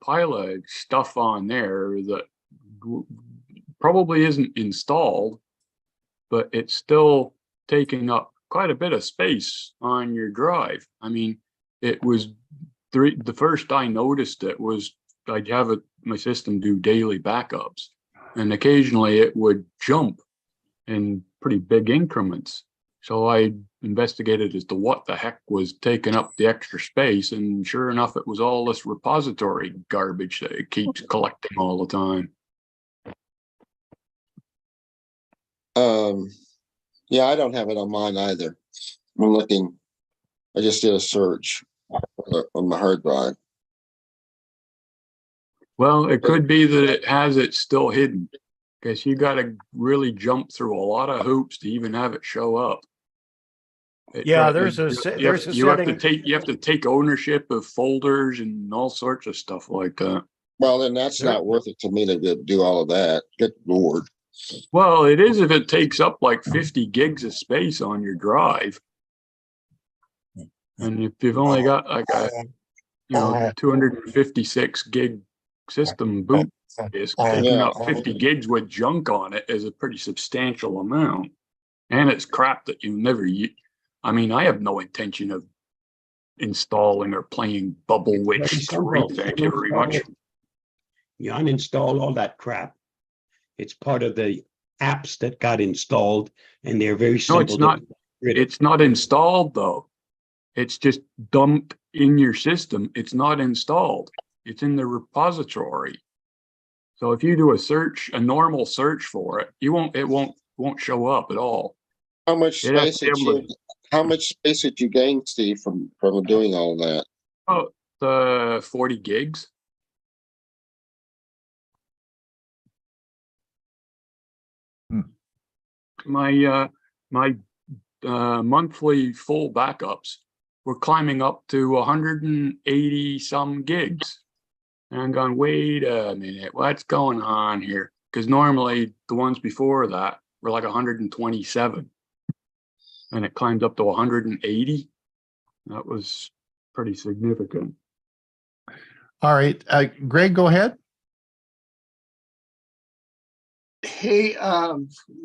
pile of stuff on there that probably isn't installed, but it's still taking up quite a bit of space on your drive. I mean, it was the first I noticed it was I'd have my system do daily backups, and occasionally it would jump in pretty big increments. So I investigated as to what the heck was taking up the extra space, and sure enough, it was all this repository garbage that it keeps collecting all the time. Yeah, I don't have it on mine either. I'm looking. I just did a search on my hard drive. Well, it could be that it has it still hidden, because you got to really jump through a lot of hoops to even have it show up. Yeah, there's a setting. You have to take ownership of folders and all sorts of stuff like that. Well, then that's not worth it to me to do all of that. Good Lord. Well, it is if it takes up like 50 gigs of space on your drive. And if you've only got like a 256 gig system, boot is taking up 50 gigs with junk on it is a pretty substantial amount. And it's crap that you never use. I mean, I have no intention of installing or playing Bubble Witch 3. Thank you very much. You uninstall all that crap. It's part of the apps that got installed, and they're very simple. No, it's not. It's not installed though. It's just dumped in your system. It's not installed. It's in the repository. So if you do a normal search for it, it won't show up at all. How much space did you gain, Steve, from doing all that? Oh, 40 gigs. My monthly full backups were climbing up to 180 some gigs. And I'm going, wait a minute, what's going on here? Because normally the ones before that were like 127. And it climbed up to 180. That was pretty significant. All right, Greg, go ahead. Hey,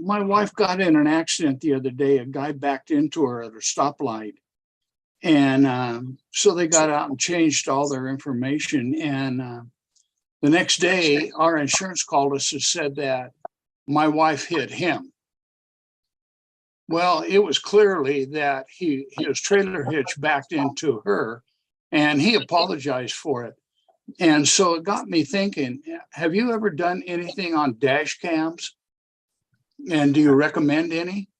my wife got in an accident the other day. A guy backed into her at a stoplight. And so they got out and changed all their information. And the next day, our insurance called us and said that my wife hit him. Well, it was clearly that his trailer hitch backed into her, and he apologized for it. And so it got me thinking, have you ever done anything on dash cams? And do you recommend any?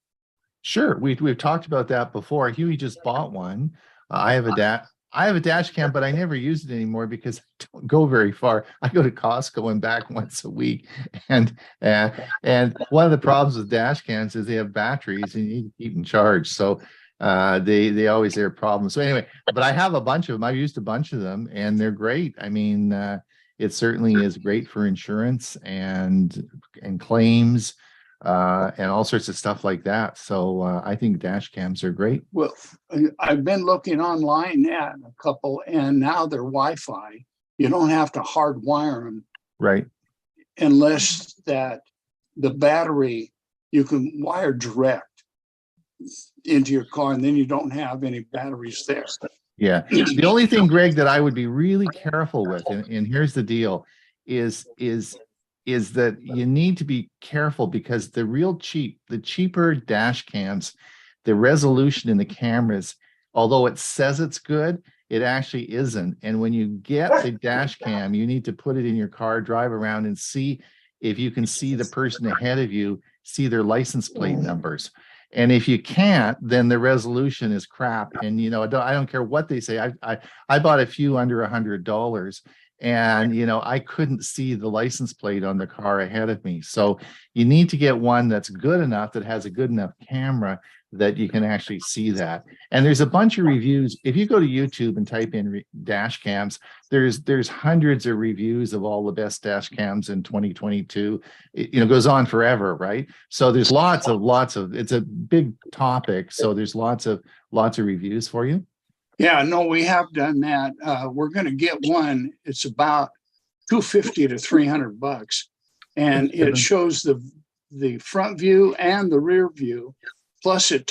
Sure, we've talked about that before. Hewie just bought one. I have a dash cam, but I never use it anymore because I don't go very far. I go to Costco and back once a week, and one of the problems with dash cams is they have batteries and you need to keep them charged. So they always have problems. So anyway, but I have a bunch of them. I've used a bunch of them, and they're great. I mean, it certainly is great for insurance and claims. And all sorts of stuff like that. So I think dash cams are great. Well, I've been looking online at a couple, and now they're Wi-Fi. You don't have to hardwire them, right? Unless that the battery you can wire direct into your car, and then you don't have any batteries there. Yeah. The only thing, Greg, that I would be really careful with, and here's the deal, is that you need to be careful because the cheaper dash cams, the resolution in the cameras, although it says it's good, it actually isn't. And when you get the dash cam, you need to put it in your car, drive around and see if you can see the person ahead of you, see their license plate numbers. And if you can't, then the resolution is crap. And, I don't care what they say. I bought a few under $100. And, I couldn't see the license plate on the car ahead of me. So you need to get one that's good enough, that has a good enough camera that you can actually see that. And there's a bunch of reviews. If you go to YouTube and type in dash cams, there's hundreds of reviews of all the best dash cams in 2022. It goes on forever, right? So there's lots of, it's a big topic. So there's lots of reviews for you. Yeah, no, we have done that. We're going to get one. It's about $250 to $300, and it Goodness. shows the front view and the rear view. Plus, it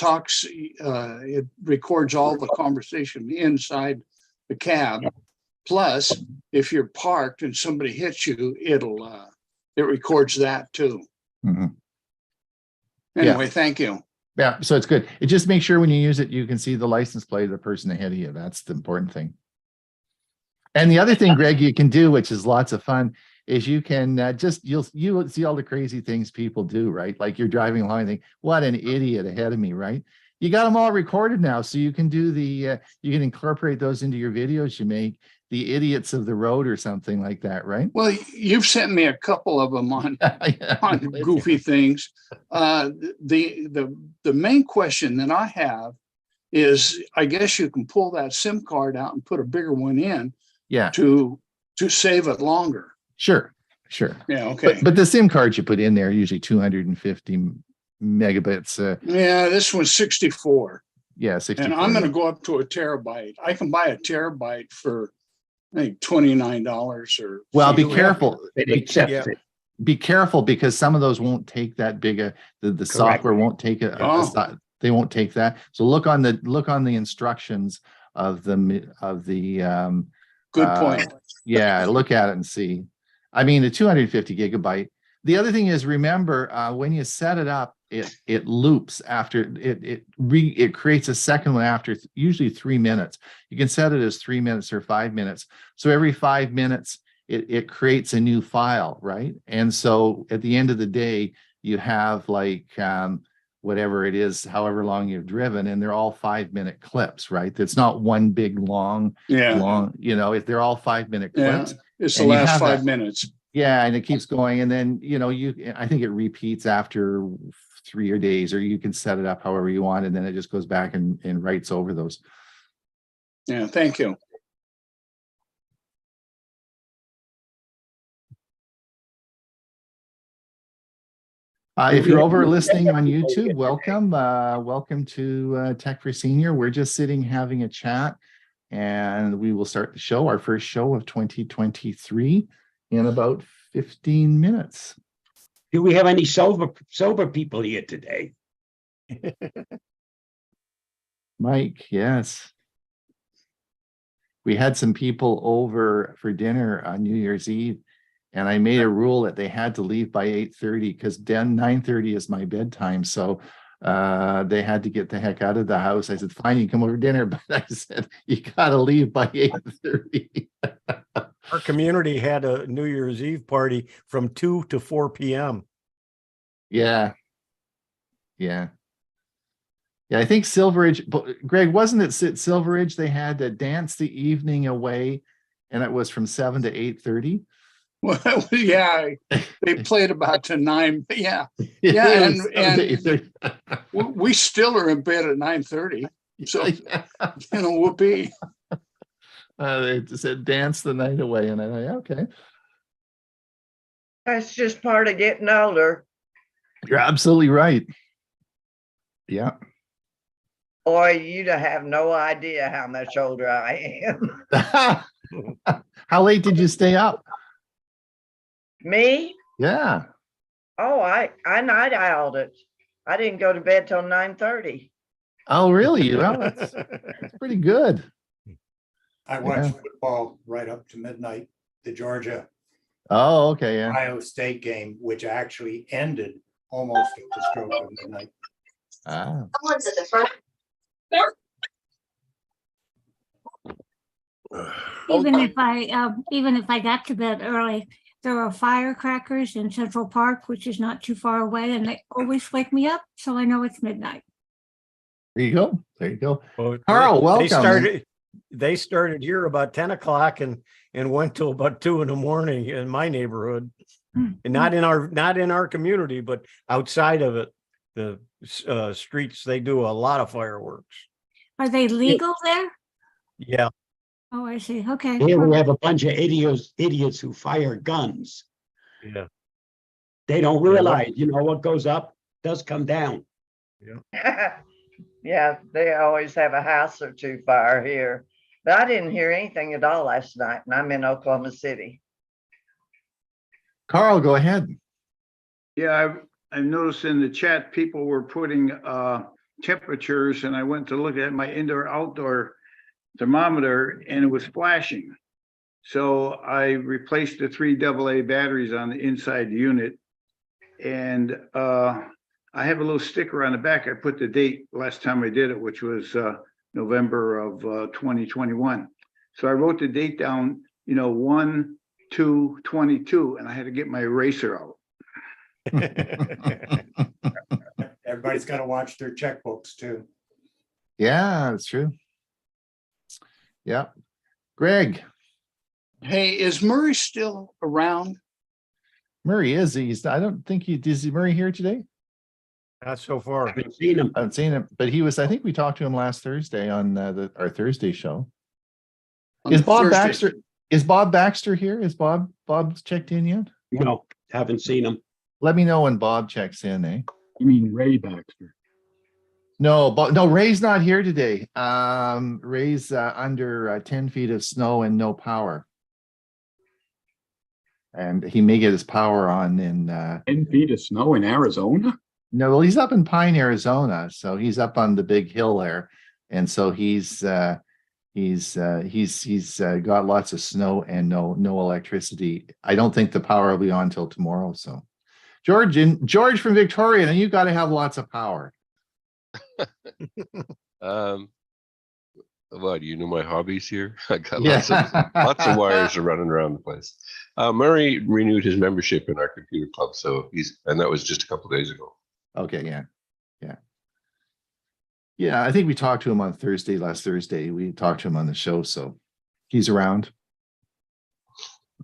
records all the conversation inside the cab. Plus, if you're parked and somebody hits you, it records that too. Mhm. Anyway, thank you. Yeah, so it's good. It just makes sure when you use it, you can see the license plate of the person ahead of you. That's the important thing. And the other thing, Greg, you can do, which is lots of fun, is you can you'll see all the crazy things people do, right? Like you're driving along and think, what an idiot ahead of me, right? You got them all recorded now, so you can do you can incorporate those into your videos you make, the idiots of the road or something like that, right? Well, you've sent me a couple of them on goofy things. The main question that I have is, I guess you can pull that SIM card out and put a bigger one in. Yeah. To save it longer. Sure. Yeah. Okay. But the SIM cards you put in there are usually 250 megabits. Yeah, this one's 64. Yeah, 64. And I'm going to go up to a terabyte. I can buy a terabyte for I think $29 or. Well, be something. careful. It accepts it. Be careful because some of those won't take that big the software won't take it. They won't take that. So look on the instructions of the Good point. Yeah, look at it and see. I mean, the 250 gigabyte. The other thing is, remember, when you set it up, it loops after it creates a second one after usually 3 minutes. You can set it as 3 minutes or 5 minutes. So every 5 minutes, it creates a new file, right? And so at the end of the day, you have like whatever it is, however long you've driven, and they're all 5-minute clips, right? It's not one big long, if they're all 5-minute clips. Yeah, it's the last 5 minutes. Yeah, and it keeps going. And then, I think it repeats after 3 days, or you can set it up however you want, and then it just goes back and writes over those. Yeah, thank you. If you're over listening on YouTube, welcome. Welcome to Tech for Senior. We're just sitting having a chat, and we will start the show, our first show of 2023, in about 15 minutes. Do we have any sober people here today? Mike, yes. We had some people over for dinner on New Year's Eve, and I made a rule that they had to leave by 8:30 because then 9:30 is my bedtime. So they had to get the heck out of the house. I said, fine, you can come over for dinner. But I said, you got to leave by 8:30. Our community had a New Year's Eve party from 2 to 4 p.m. Yeah. I think Silveridge, Greg, wasn't it Silveridge? They had to dance the evening away, and it was from 7 to 8:30. Well, yeah, they played about to 9. Yeah, and we still are in bed at 9:30. So whoopee. They said dance the night away, and I thought, okay. That's just part of getting older. You're absolutely right. Yeah. Boy, you have no idea how much older I am. How late did you stay up? Me? Yeah. Oh, I night owled it. I didn't go to bed till 9:30. Oh, really? Well, that's pretty good. I watched football right up to midnight, the Georgia Oh, okay. Yeah. Ohio State game, which actually ended almost at the stroke of midnight. Ah. Someone's at the front. Even if I got to bed early, there are firecrackers in Central Park, which is not too far away, and they always wake me up, so I know it's midnight. There you go. There you go. Well, Carl, welcome. They started here about 10 o'clock and went till about 2 in the morning in my neighborhood. And not in our community, but outside of it, the streets, they do a lot of fireworks. Are they legal there? Yeah. Oh, I see. Okay. Here we have a bunch of idiots who fire guns. Yeah. They don't realize, what goes up does come down. Yeah. Yeah, they always have a house or two fire here. But I didn't hear anything at all last night, and I'm in Oklahoma City. Carl, go ahead. Yeah, I've noticed in the chat, people were putting temperatures, and I went to look at my indoor-outdoor thermometer, and it was flashing. So I replaced the 3 AA batteries on the inside unit, and I have a little sticker on the back. I put the date last time I did it, which was November of 2021. So I wrote the date down, 1/2/22, and I had to get my eraser out. Everybody's got to watch their checkbooks too. Yeah, that's true. Yeah. Greg, Hey, is Murray still around? Murray I don't think is Murray here today? Not so far. Haven't seen him. I haven't seen him, but I think we talked to him last Thursday on our Thursday show. On Is the Bob Thursday? Baxter? Is Bob Baxter here? Is Bob's checked in yet? No, haven't seen him. Let me know when Bob checks in, eh? You mean Ray Baxter? No, Ray's not here today. Ray's under 10 feet of snow and no power. And he may get his power on in 10 feet of snow in Arizona? no, well, he's up in Pine, Arizona. So he's up on the big hill there. And so he's got lots of snow and no electricity. I don't think the power will be on till tomorrow. So George from Victoria, and you got to have lots of power. Well, do you know my hobbies here? I got Yeah. lots of wires are running around the place. Murray renewed his membership in our computer club, so and that was just a couple of days ago. Okay, yeah. I think we talked to him on last Thursday. We talked to him on the show, so he's around.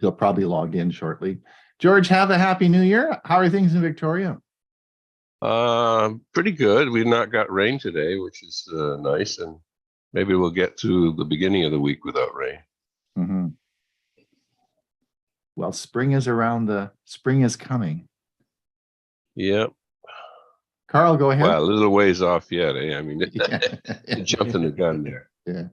He'll probably log in shortly. George, have a happy new year. How are things in Victoria? Pretty good. We've not got rain today, which is nice, and maybe we'll get to the beginning of the week without rain. Mm-hmm. Well, spring is coming. Yep. Carl, go ahead. Well, a little ways off yet, eh? I mean, Yeah. jumping the gun there. Yeah.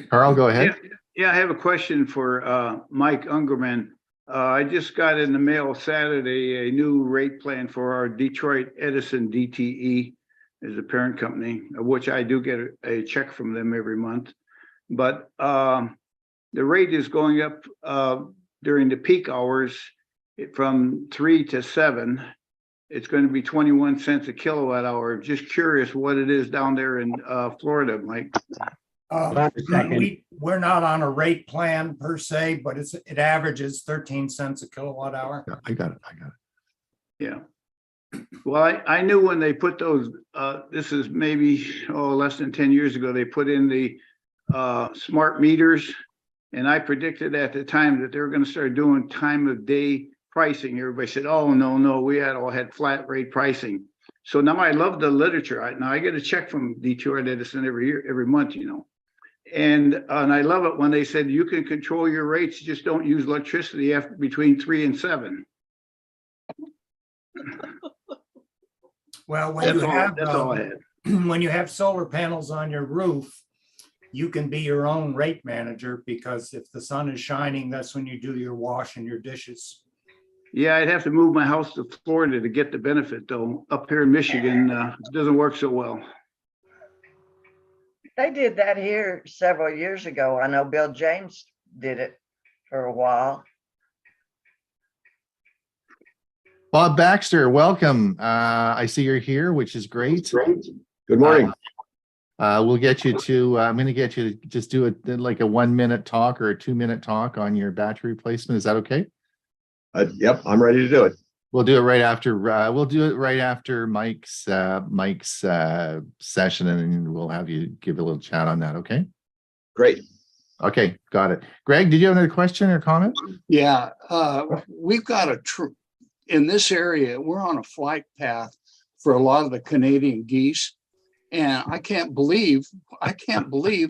Carl, go ahead. Yeah, I have a question for Mike Ungerman. I just got in the mail Saturday a new rate plan for our Detroit Edison DTE as a parent company, of which I do get a check from them every month. But the rate is going up during the peak hours from 3 to 7. It's going to be 21 cents a kilowatt hour. Just curious what it is down there in Florida, Mike. We're not on a rate plan per se, but it averages 13 cents a kilowatt hour. Yeah, I got it. Yeah. Well, I knew when they put those, this is maybe less than 10 years ago, they put in the smart meters. And I predicted at the time that they were going to start doing time of day pricing. Everybody said, oh, no, we all had flat rate pricing. So now I love the literature. Now I get a check from Detroit Edison every month, And I love it when they said you can control your rates, just don't use electricity after between 3 and 7. Well, That's all I had. when you have solar panels on your roof, you can be your own rate manager, because if the sun is shining, that's when you do your wash and your dishes. Yeah, I'd have to move my house to Florida to get the benefit, though. Up here in Michigan, it doesn't work so well. They did that here several years ago. I know Bill James did it for a while. Bob Baxter, welcome. I see you're here, which is great. Good morning. We'll get you to, I'm going to get you to just do like a 1-minute talk or a 2-minute talk on your battery replacement. Is that okay? Yep, I'm ready to do it. We'll do it right after. Mike's session, and then we'll have you give a little chat on that. Okay. Great. Okay, got it. Greg, did you have another question or comment? Yeah, we've got in this area, we're on a flight path for a lot of the Canadian geese. And I can't believe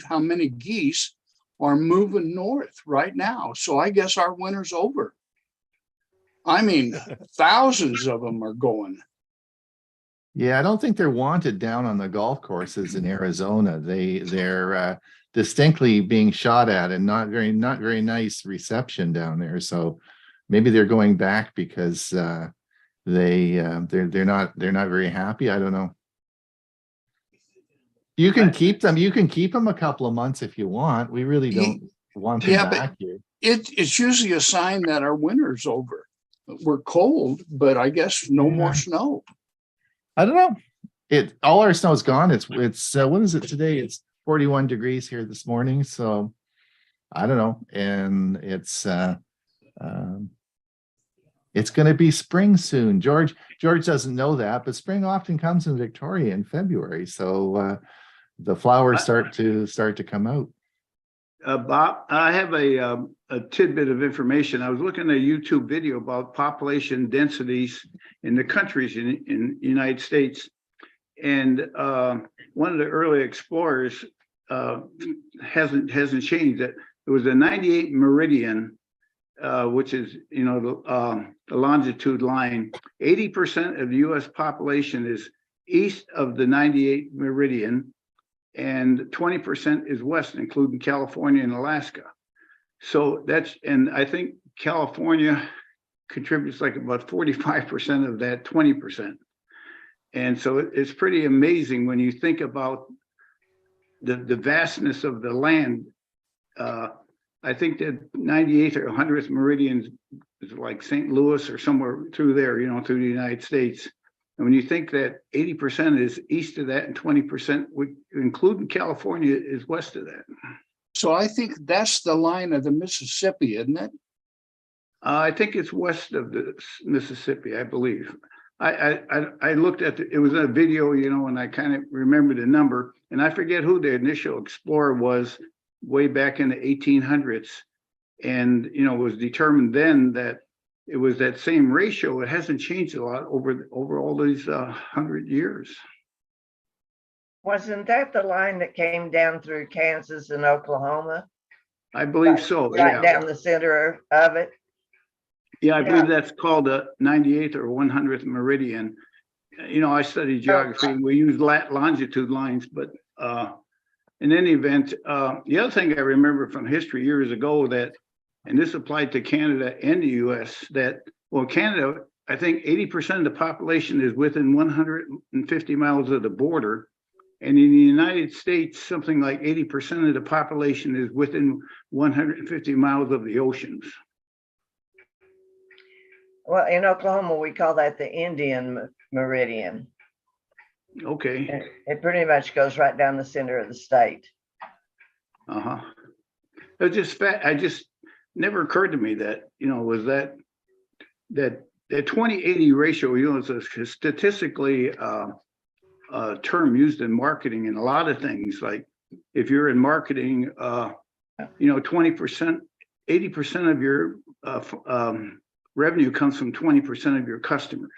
how many geese are moving north right now. So I guess our winter's over. I mean, thousands of them are going. Yeah, I don't think they're wanted down on the golf courses in Arizona. They're distinctly being shot at, and not very nice reception down there. So maybe they're going back because they're not very happy. I don't know. You can keep them. You can keep them a couple of months if you want. We really don't want them Yeah, but back here. it's usually a sign that our winter's over. We're cold, but I guess no more snow. I don't know. All our snow's gone. It's what is it today? It's 41 degrees here this morning. So I don't know. And it's going to be spring soon. George doesn't know that, but spring often comes in Victoria in February. So the flowers start to come out. Bob, I have a tidbit of information. I was looking at a YouTube video about population densities in the countries in the United States. And one of the early explorers hasn't changed it. It was the 98 meridian, which is, the longitude line. 80% of the US population is east of the 98 meridian, and 20% is west, including California and Alaska. So and I think California contributes like about 45% of that 20%. And so it's pretty amazing when you think about the vastness of the land. I think that 98th or 100th meridian is like St. Louis or somewhere through there, through the United States. And when you think that 80% is east of that and 20%, including California, is west of that. So I think that's the line of the Mississippi, isn't it? I think it's west of the Mississippi, I believe. I looked at it was a video, and I kind of remember the number, and I forget who the initial explorer was way back in the 1800s. And, it was determined then that it was that same ratio. It hasn't changed a lot over all these 100 years. Wasn't that the line that came down through Kansas and Oklahoma? I believe so. Right down the center of it. Yeah, I believe that's called the 98th or 100th meridian. I studied geography and we use longitude lines, but in any event, the other thing I remember from history years ago and this applied to Canada and the US, Canada, I think 80% of the population is within 150 miles of the border. And in the United States, something like 80% of the population is within 150 miles of the oceans. Well, in Oklahoma, we call that the Indian Meridian. Okay. It pretty much goes right down the center of the state. I just never occurred to me that, was that 20/80 ratio, is a statistically term used in marketing and a lot of things. Like if you're in marketing, 20%, 80% of your revenue comes from 20% of your customers.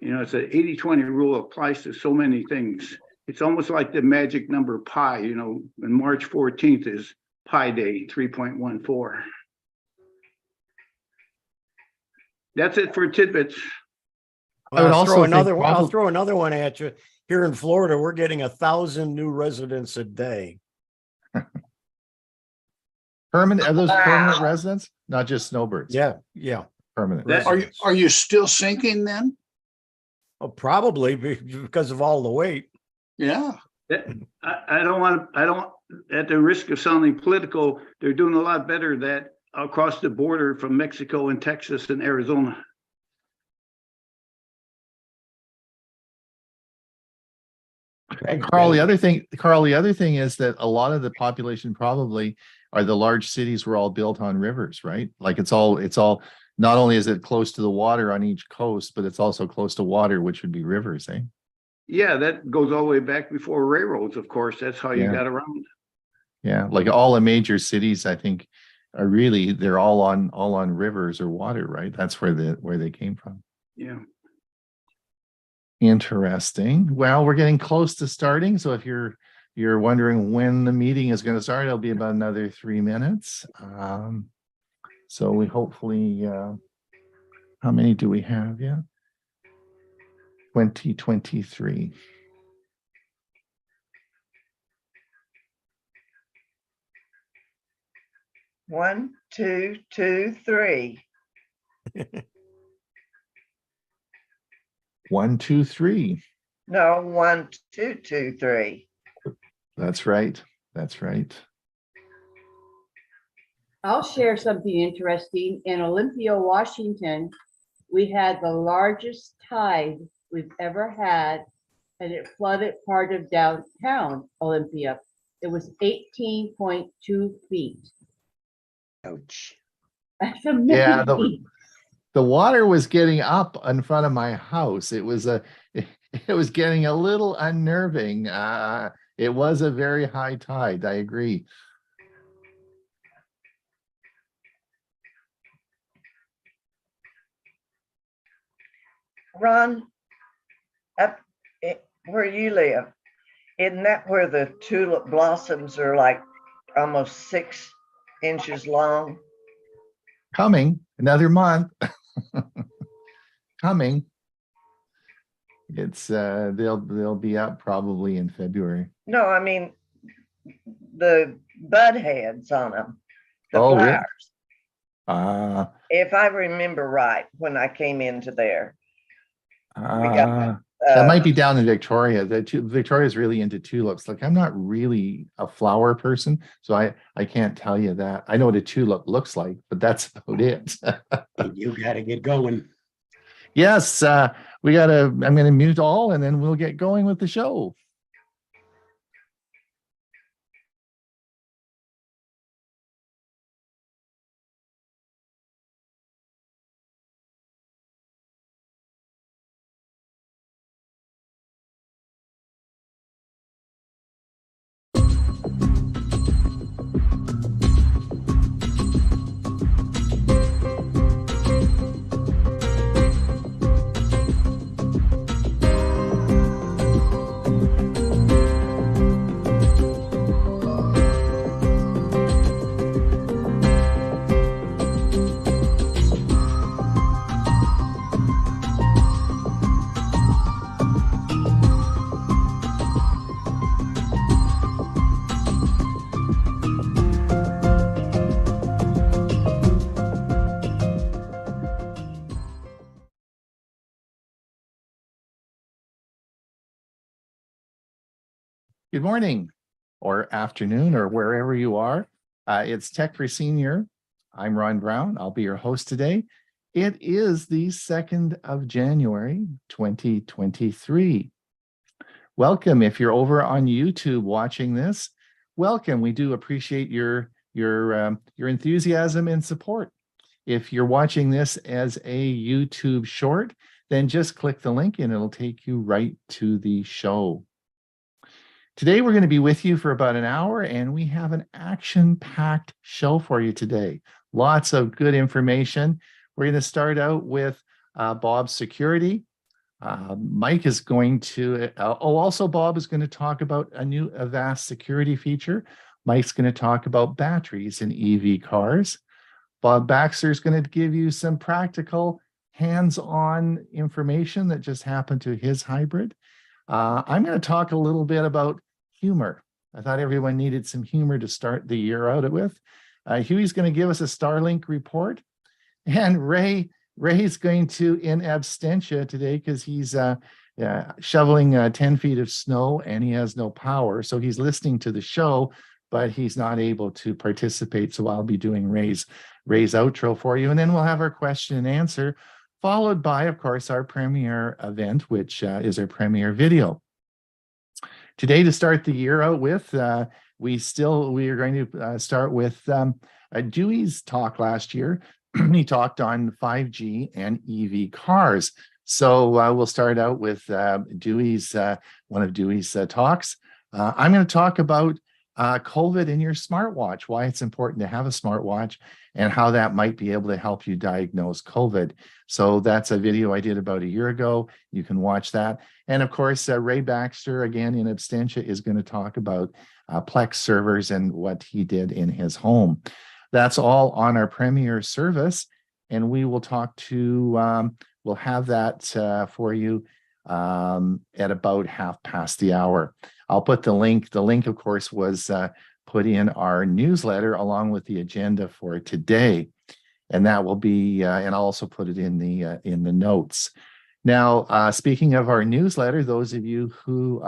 It's an 80-20 rule applies to so many things. It's almost like the magic number pi, when March 14th is Pi Day, 3.14. That's it for tidbits. Well, I would I'll also throw think another one. I'll probably- throw another one at you. Here in Florida, we're getting 1,000 new residents a day. Permanent? Are those permanent residents? Not just snowbirds? Yeah. Permanent. Residents. Are you still sinking then? Oh, probably because of all the weight. Yeah. I don't, at the risk of sounding political, they're doing a lot better that across the border from Mexico and Texas and Arizona. Carl, the other thing is that a lot of the population probably are the large cities were all built on rivers, right? Like it's all not only is it close to the water on each coast, but it's also close to water, which would be rivers, eh? Yeah, that goes all the way back before railroads, of course. That's how you got around. Yeah, like all the major cities, I think, are really they're all on rivers or water, right? That's where they came from. Yeah. Interesting. Well, we're getting close to starting. So if you're wondering when the meeting is going to start, it'll be about another 3 minutes. So we hopefully, how many do we have? Yeah. 2023. One, two, two, three. 1, 2, 3. No, 1, 2, 2, 3. That's right. That's right. I'll share something interesting. In Olympia, Washington, we had the largest tide we've ever had, and it flooded part of downtown Olympia. It was 18.2 feet. Ouch. That's Yeah, amazing. the water was getting up in front of my house. It was getting a little unnerving. It was a very high tide. I agree. Ron, where you live, isn't that where the tulip blossoms are like almost 6 inches long? Coming another month. Coming. It's they'll be up probably in February. No, I mean the bud heads on them, the Oh, really? flowers. If I remember right, when I came into there, we got that might be down in Victoria. Victoria's really into tulips. Like, I'm not really a flower person, so I can't tell you that. I know what a tulip looks like, but that's about it. You got to get going. Yes, I'm going to mute all, and then we'll get going with the show. Good morning or afternoon or wherever you are. It's Tech for Senior. I'm Ron Brown. I'll be your host today. It is the 2nd of January, 2023. Welcome. If you're over on YouTube watching this, welcome. We do appreciate your enthusiasm and support. If you're watching this as a YouTube short, then just click the link and it'll take you right to the show. Today, we're going to be with you for about an hour, and we have an action-packed show for you today. Lots of good information. We're going to start out with Bob's security. Mike is going to, also Bob is going to talk about a new Avast security feature. Mike's going to talk about batteries in EV cars. Bob Baxter is going to give you some practical hands-on information that just happened to his hybrid. I'm going to talk a little bit about humor. I thought everyone needed some humor to start the year out with. Hewie's going to give us a Starlink report, and Ray's going to in absentia today because he's shoveling 10 feet of snow and he has no power. So he's listening to the show, but he's not able to participate. So I'll be doing Ray's outro for you, and then we'll have our question and answer, followed by, of course, our premiere event, which is our premiere video. Today, to start the year out with, we are going to start with Dewey's talk last year. He talked on 5G and EV cars. So we'll start out with Dewey's one of Dewey's talks. I'm going to talk about COVID in your smartwatch, why it's important to have a smartwatch, and how that might be able to help you diagnose COVID. So that's a video I did about a year ago. You can watch that. And of course, Ray Baxter, again in absentia, is going to talk about Plex servers and what he did in his home. That's all on our premiere service. And we will talk to, we'll have that for you at about 1:30. I'll put the link. The link, of course, was put in our newsletter along with the agenda for today. and that will be, and I'll also put it in the notes. Now, speaking of our newsletter, those of you who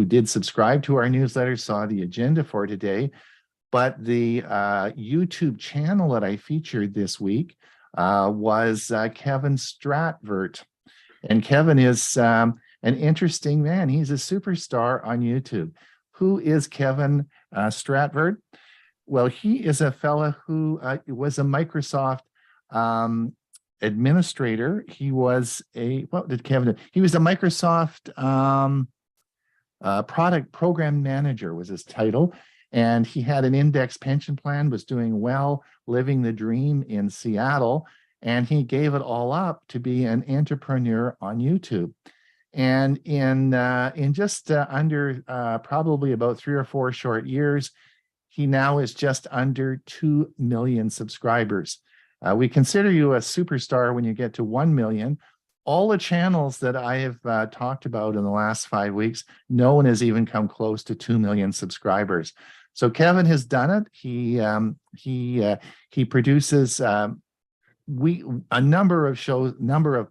did subscribe to our newsletter saw the agenda for today, but the YouTube channel that I featured this week was Kevin Stratvert. And Kevin is an interesting man. He's a superstar on YouTube. Who is Kevin Stratvert? Well, he is a fella who was a Microsoft administrator. He was what did Kevin do? He was a Microsoft product program manager was his title. And he had an index pension plan, was doing well, living the dream in Seattle. And he gave it all up to be an entrepreneur on YouTube. And in just under probably about 3 or 4 short years, he now is just under 2 million subscribers. We consider you a superstar when you get to 1 million. All the channels that I have talked about in the last 5 weeks, no one has even come close to 2 million subscribers. So Kevin has done it. He produces a number of shows, number of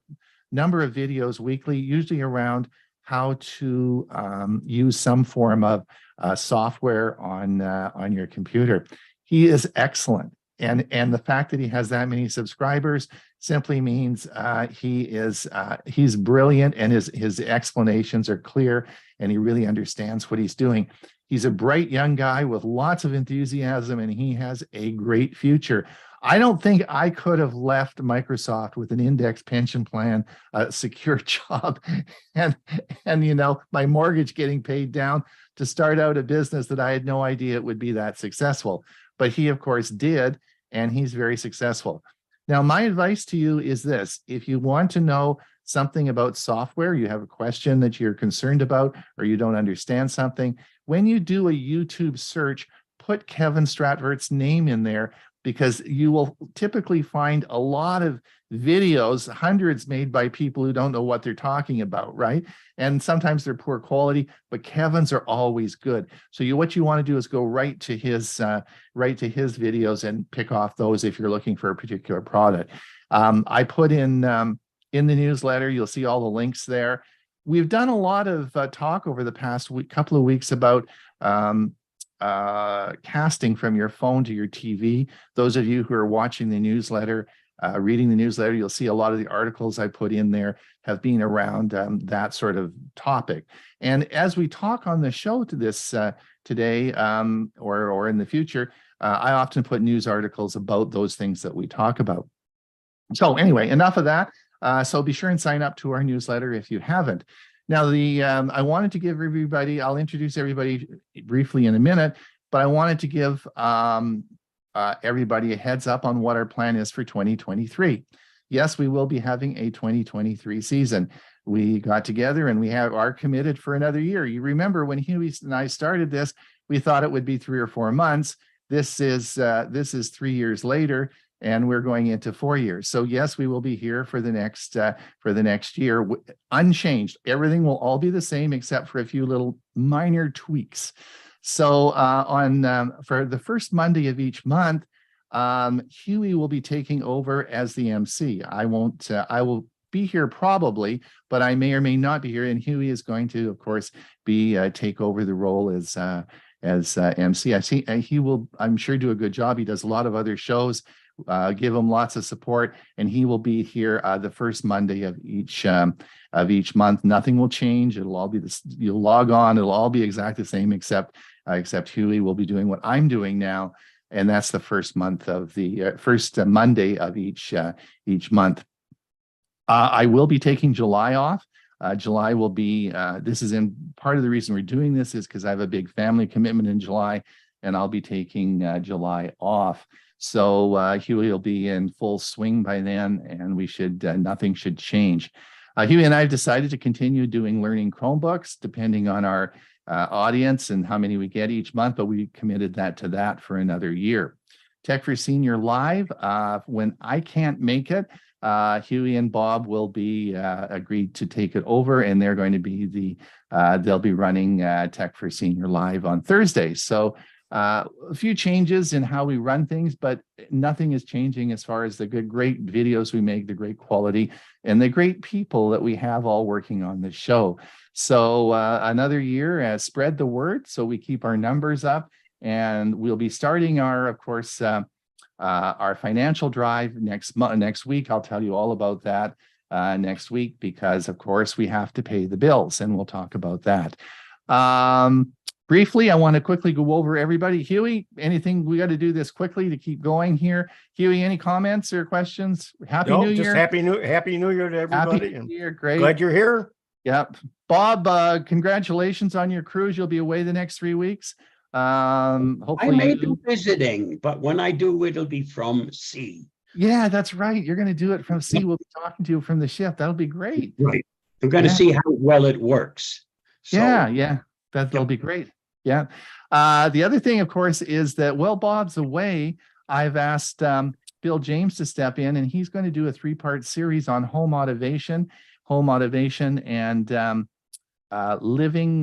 videos weekly, usually around how to use some form of software on your computer. He is excellent. And the fact that he has that many subscribers simply means he's brilliant, and his explanations are clear, and he really understands what he's doing. He's a bright young guy with lots of enthusiasm, and he has a great future. I don't think I could have left Microsoft with an index pension plan, a secure job, and my mortgage getting paid down to start out a business that I had no idea it would be that successful. But he, of course, did, and he's very successful. Now, my advice to you is this: if you want to know something about software, you have a question that you're concerned about, or you don't understand something, when you do a YouTube search, put Kevin Stratvert's name in there, because you will typically find a lot of videos, hundreds made by people who don't know what they're talking about, right? And sometimes they're poor quality, but Kevin's are always good. So what you want to do is go right to his videos and pick off those if you're looking for a particular product. I put in the newsletter, you'll see all the links there. We've done a lot of talk over the past couple of weeks about casting from your phone to your TV. Those of you who are watching the newsletter, reading the newsletter, you'll see a lot of the articles I put in there have been around that sort of topic. And as we talk on the show to this today or in the future, I often put news articles about those things that we talk about. So anyway, enough of that. So be sure and sign up to our newsletter if you haven't. Now, I wanted to give everybody, I'll introduce everybody briefly in a minute, but I wanted to give everybody a heads up on what our plan is for 2023. Yes, we will be having a 2023 season. We got together and we are committed for another year. You remember when Hewie and I started this, we thought it would be 3 or 4 months. This is 3 years later, and we're going into 4 years. So yes, we will be here for the next year, unchanged. Everything will all be the same except for a few little minor tweaks. So for the first Monday of each month, Hewie will be taking over as the MC. I will be here probably, but I may or may not be here. And Hewie is going to, of course, take over the role as MC. I see he will, I'm sure, do a good job. He does a lot of other shows. Give him lots of support, and he will be here the first Monday of each month. Nothing will change. It'll all be this. You'll log on. It'll all be exactly the same, except Hewie will be doing what I'm doing now, and that's the first month of the first Monday of each month. I will be taking July off. July will be. This is in part of the reason we're doing this is because I have a big family commitment in July, and I'll be taking July off. So Hewie will be in full swing by then, and nothing should change. Hewie and I have decided to continue doing learning Chromebooks, depending on our audience and how many we get each month, but we committed to that for another year. Tech for Senior Live, when I can't make it, Hewie and Bob will be agreed to take it over, and they're going to be they'll be running Tech for Senior Live on Thursdays. So a few changes in how we run things, but nothing is changing as far as the great videos we make, the great quality, and the great people that we have all working on the show. So another year, spread the word so we keep our numbers up, and we'll be starting our financial drive next week. I'll tell you all about that next week, because of course we have to pay the bills, and we'll talk about that. Briefly, I want to quickly go over everybody. Hewie, anything? We got to do this quickly to keep going here. Hewie, any comments or questions? Happy New Year. Happy New Year to everybody. Happy New Year. Great. Glad you're here. Yep. Bob, congratulations on your cruise. You'll be away the next 3 weeks. Hopefully I may be visiting, but when I do, it'll be from sea. Yeah, that's right. You're going to do it from sea. We'll be talking to you from the ship. That'll be great. Right. I'm going to see how well it works. So, yeah. That'll be great. Yeah. The other thing, of course, is that while Bob's away, I've asked Bill James to step in, and he's going to do a 3-part series on home automation, and living.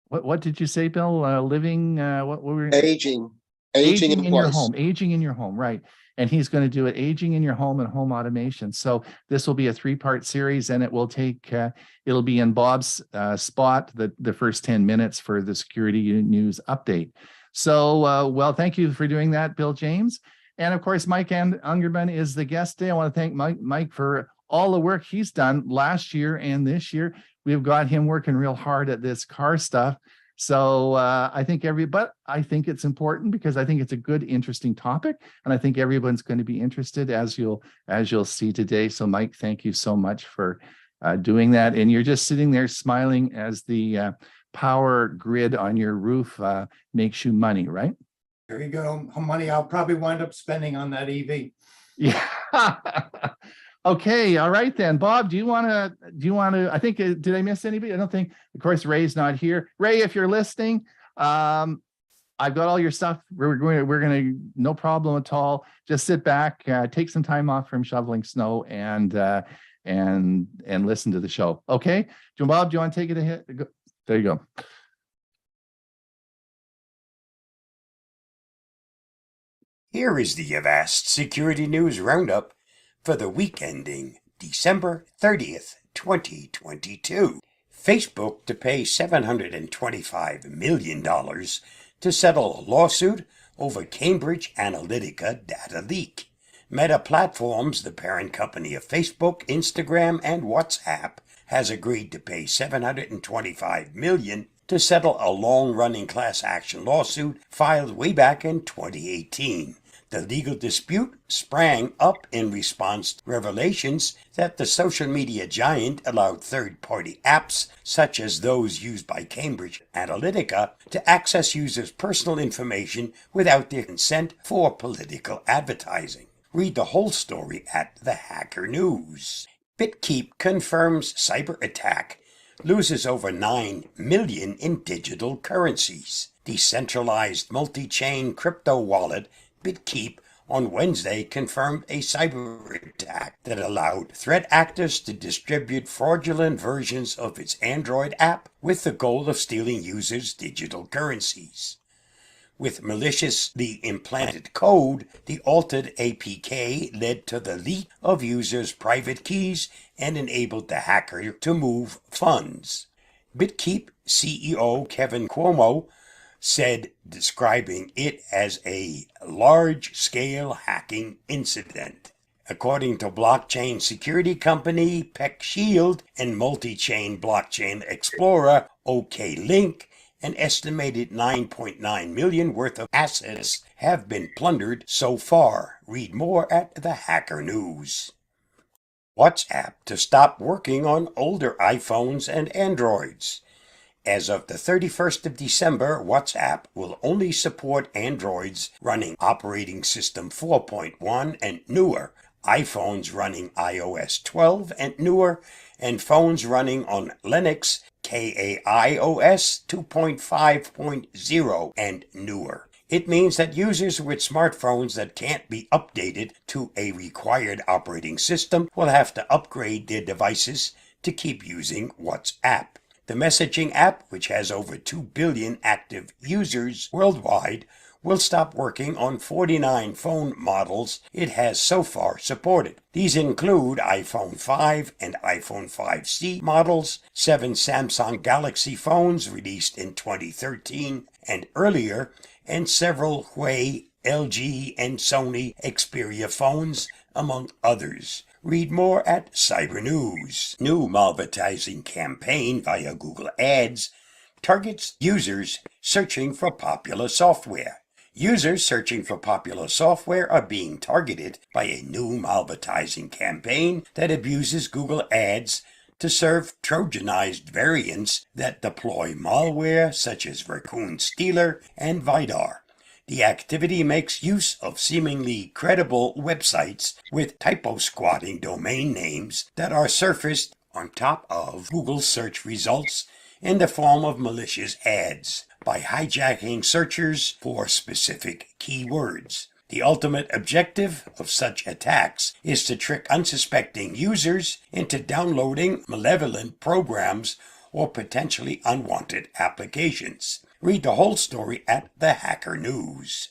What did you say, Bill? Living. What were aging in your place. home, aging in your home, right? And he's going to do it, aging in your home and home automation. So this will be a 3-part series, and it will take. It'll be in Bob's spot, the first 10 minutes for the security news update. So, well, thank you for doing that, Bill James. And of course, Mike Ungerman is the guest today. I want to thank Mike for all the work he's done last year and this year. We've got him working real hard at this car stuff. So I think it's important, because I think it's a good, interesting topic, and I think everyone's going to be interested, as you'll see today. So Mike, thank you so much for doing that. And you're just sitting there smiling as the power grid on your roof makes you money, right? There you go. Money I'll probably wind up spending on that EV. Yeah. Okay. All right then. Bob, do you want to, I think, did I miss anybody? I don't think, of course, Ray's not here. Ray, if you're listening, I've got all your stuff. We're going to, no problem at all. Just sit back, take some time off from shoveling snow, and listen to the show. Okay. Bob, do you want to take it ahead? There you go. Here is the Avast Security News Roundup for the week ending December 30th, 2022. Facebook to pay $725 million to settle a lawsuit over Cambridge Analytica data leak. Meta Platforms, the parent company of Facebook, Instagram, and WhatsApp, has agreed to pay $725 million to settle a long-running class action lawsuit filed way back in 2018. The legal dispute sprang up in response to revelations that the social media giant allowed third-party apps, such as those used by Cambridge Analytica, to access users' personal information without their consent for political advertising. Read the whole story at the Hacker News. BitKeep confirms cyber attack, loses over 9 million in digital currencies. Decentralized multi-chain crypto wallet BitKeep on Wednesday confirmed a cyber attack that allowed threat actors to distribute fraudulent versions of its Android app with the goal of stealing users' digital currencies. With maliciously implanted code, the altered APK led to the leak of users' private keys and enabled the hacker to move funds. BitKeep CEO Kevin Cuomo said, describing it as a large-scale hacking incident. According to blockchain security company PeckShield and multi-chain blockchain explorer OKLink, an estimated 9.9 million worth of assets have been plundered so far. Read more at the Hacker News. WhatsApp to stop working on older iPhones and Androids. As of the 31st of December, WhatsApp will only support Androids running operating system 4.1 and newer, iPhones running iOS 12 and newer, and phones running on Linux KAIOS 2.5.0 and newer. It means that users with smartphones that can't be updated to a required operating system will have to upgrade their devices to keep using WhatsApp. The messaging app, which has over 2 billion active users worldwide, will stop working on 49 phone models it has so far supported. These include iPhone 5 and iPhone 5C models, 7 Samsung Galaxy phones released in 2013 and earlier, and several Huawei, LG, and Sony Xperia phones, among others. Read more at Cyber News. New malvertising campaign via Google Ads targets users searching for popular software. Users searching for popular software are being targeted by a new malvertising campaign that abuses Google Ads to serve Trojanized variants that deploy malware such as Raccoon Stealer and Vidar. The activity makes use of seemingly credible websites with typo-squatting domain names that are surfaced on top of Google search results in the form of malicious ads by hijacking searchers for specific keywords. The ultimate objective of such attacks is to trick unsuspecting users into downloading malevolent programs or potentially unwanted applications. Read the whole story at the Hacker News.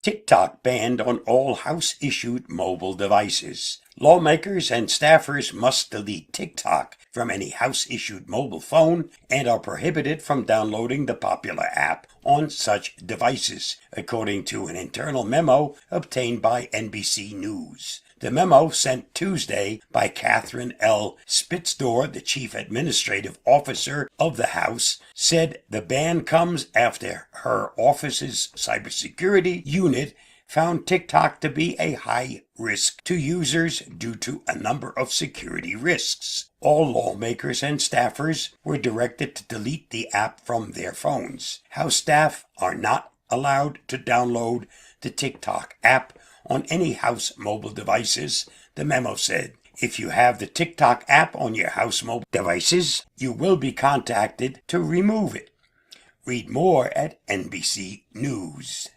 TikTok banned on all House-issued mobile devices. Lawmakers and staffers must delete TikTok from any House-issued mobile phone and are prohibited from downloading the popular app on such devices, according to an internal memo obtained by NBC News. The memo, sent Tuesday by Catherine L. Spitzdor, the chief administrative officer of the House, said the ban comes after her office's cybersecurity unit found TikTok to be a high risk to users due to a number of security risks. All lawmakers and staffers were directed to delete the app from their phones. House staff are not allowed to download the TikTok app on any House mobile devices, the memo said. If you have the TikTok app on your House mobile devices, you will be contacted to remove it. Read more at NBC News.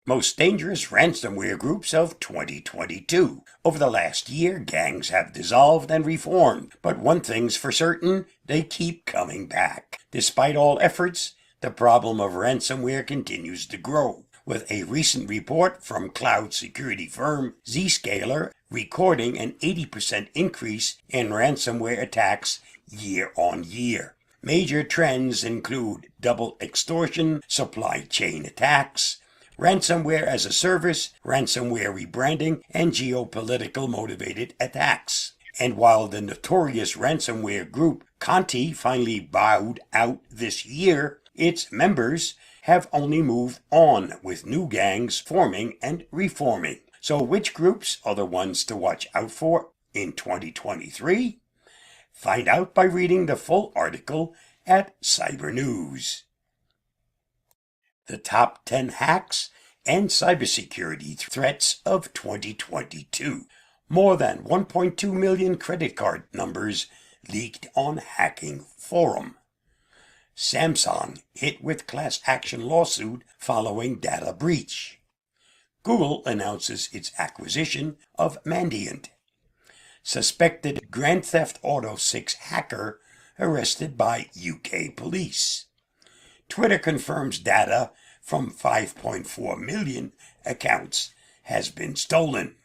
Most dangerous ransomware groups of 2022. Over the last year, gangs have dissolved and reformed, but one thing's for certain, they keep coming back. Despite all efforts, the problem of ransomware continues to grow, with a recent report from cloud security firm Zscaler recording an 80% increase in ransomware attacks year on year. Major trends include double extortion, supply chain attacks, ransomware as a service, ransomware rebranding, and geopolitical motivated attacks. And while the notorious ransomware group Conti finally bowed out this year, its members have only moved on, with new gangs forming and reforming. So which groups are the ones to watch out for in 2023? Find out by reading the full article at Cyber News. The top 10 hacks and cybersecurity threats of 2022. More than 1.2 million credit card numbers leaked on Hacking Forum. Samsung hit with class action lawsuit following data breach. Google announces its acquisition of Mandiant. Suspected Grand Theft Auto 6 hacker arrested by UK police. Twitter confirms data from 5.4 million accounts has been stolen.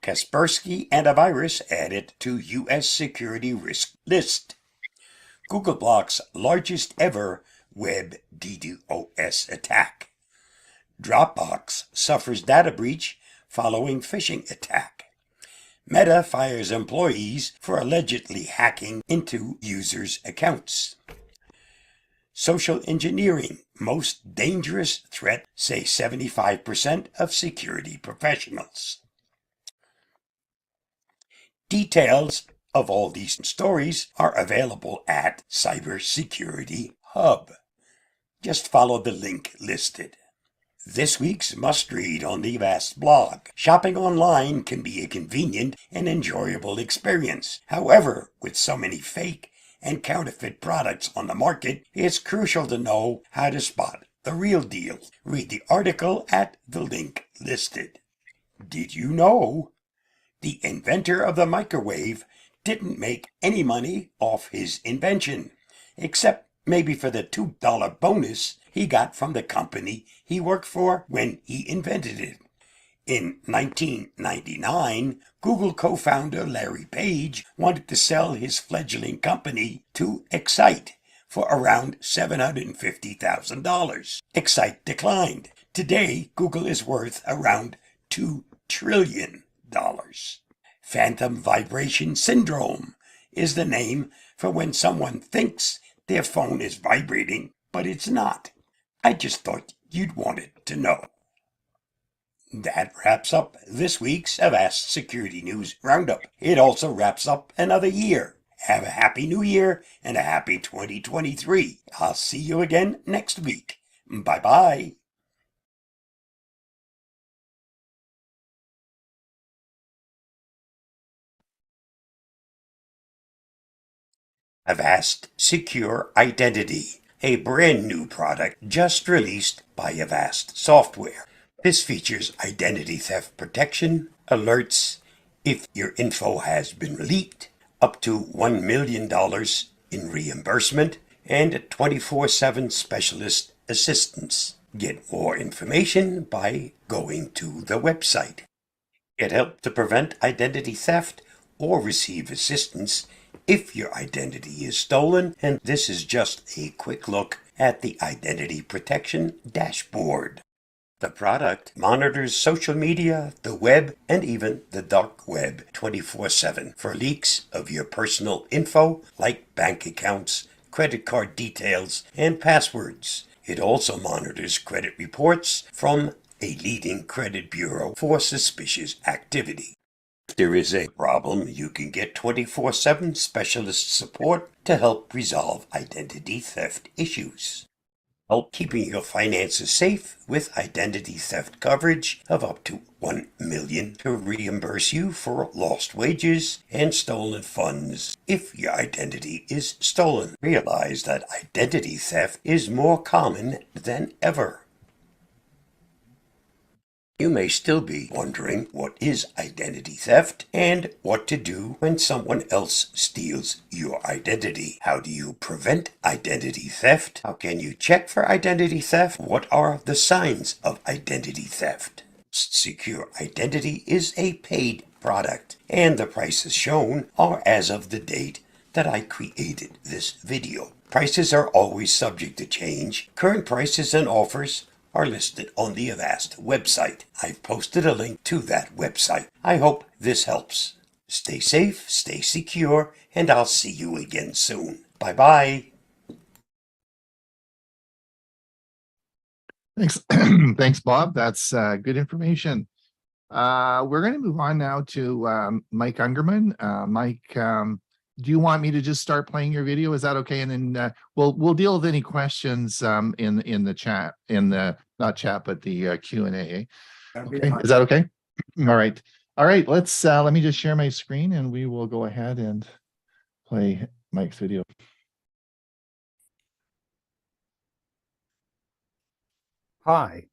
Kaspersky antivirus added to U.S. security risk list. Google blocks largest ever web DDoS attack. Dropbox suffers data breach following phishing attack. Meta fires employees for allegedly hacking into users' accounts. Social engineering, most dangerous threat, say 75% of security professionals. Details of all these stories are available at Cybersecurity Hub. Just follow the link listed. This week's must-read on the Avast blog. Shopping online can be a convenient and enjoyable experience. However, with so many fake and counterfeit products on the market, it's crucial to know how to spot the real deal. Read the article at the link listed. Did you know the inventor of the microwave didn't make any money off his invention, except maybe for the $2 bonus he got from the company he worked for when he invented it. In 1999, Google co-founder Larry Page wanted to sell his fledgling company to Excite for around $750,000. Excite declined. Today, Google is worth around $2 trillion. Phantom vibration syndrome is the name for when someone thinks their phone is vibrating, but it's not. I just thought you'd wanted to know. That wraps up this week's Avast Security News Roundup. It also wraps up another year. Have a happy new year and a happy 2023. I'll see you again next week. Bye-bye. Avast Secure Identity, a brand new product just released by Avast Software. This features identity theft protection, alerts if your info has been leaked, up to $1 million in reimbursement, and 24/7 specialist assistance. Get more information by going to the website. Get help to prevent identity theft or receive assistance if your identity is stolen, and this is just a quick look at the Identity Protection Dashboard. The product monitors social media, the web, and even the dark web 24/7 for leaks of your personal info like bank accounts, credit card details, and passwords. It also monitors credit reports from a leading credit bureau for suspicious activity. If there is a problem, you can get 24/7 specialist support to help resolve identity theft issues. Help keeping your finances safe with identity theft coverage of up to $1 million to reimburse you for lost wages and stolen funds if your identity is stolen. Realize that identity theft is more common than ever. You may still be wondering what is identity theft and what to do when someone else steals your identity. How do you prevent identity theft? How can you check for identity theft? What are the signs of identity theft? Secure Identity is a paid product, and the prices shown are as of the date that I created this video. Prices are always subject to change. Current prices and offers are listed on the Avast website. I've posted a link to that website. I hope this helps. Stay safe, stay secure, and I'll see you again soon. Bye-bye. Thanks. Thanks, Bob. That's good information. We're going to move on now to Mike Ungerman. Mike, do you want me to just start playing your video? Is that okay? And then we'll deal with any questions in the chat, not chat, but the Q&A. Okay. Is that okay? All right. All right. Let me just share my screen and we will go ahead and play Mike's video. Hi,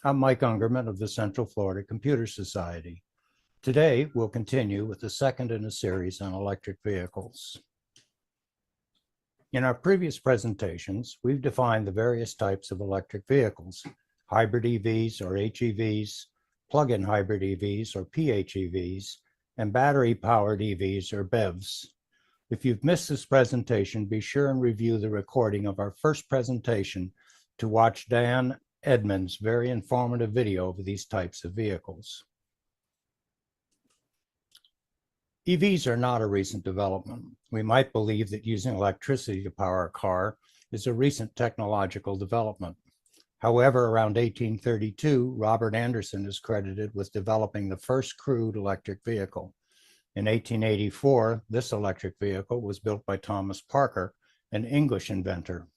I'm Mike Ungerman of the Central Florida Computer Society. Today, we'll continue with the second in a series on electric vehicles. In our previous presentations, we've defined the various types of electric vehicles: hybrid EVs or HEVs, plug-in hybrid EVs or PHEVs, and battery-powered EVs or BEVs. If you've missed this presentation, be sure and review the recording of our first presentation to watch Dan Edmonds' very informative video of these types of vehicles. EVs are not a recent development. We might believe that using electricity to power a car is a recent technological development. However, around 1832, Robert Anderson is credited with developing the first crude electric vehicle. In 1884, this electric vehicle was built by Thomas Parker, an English inventor.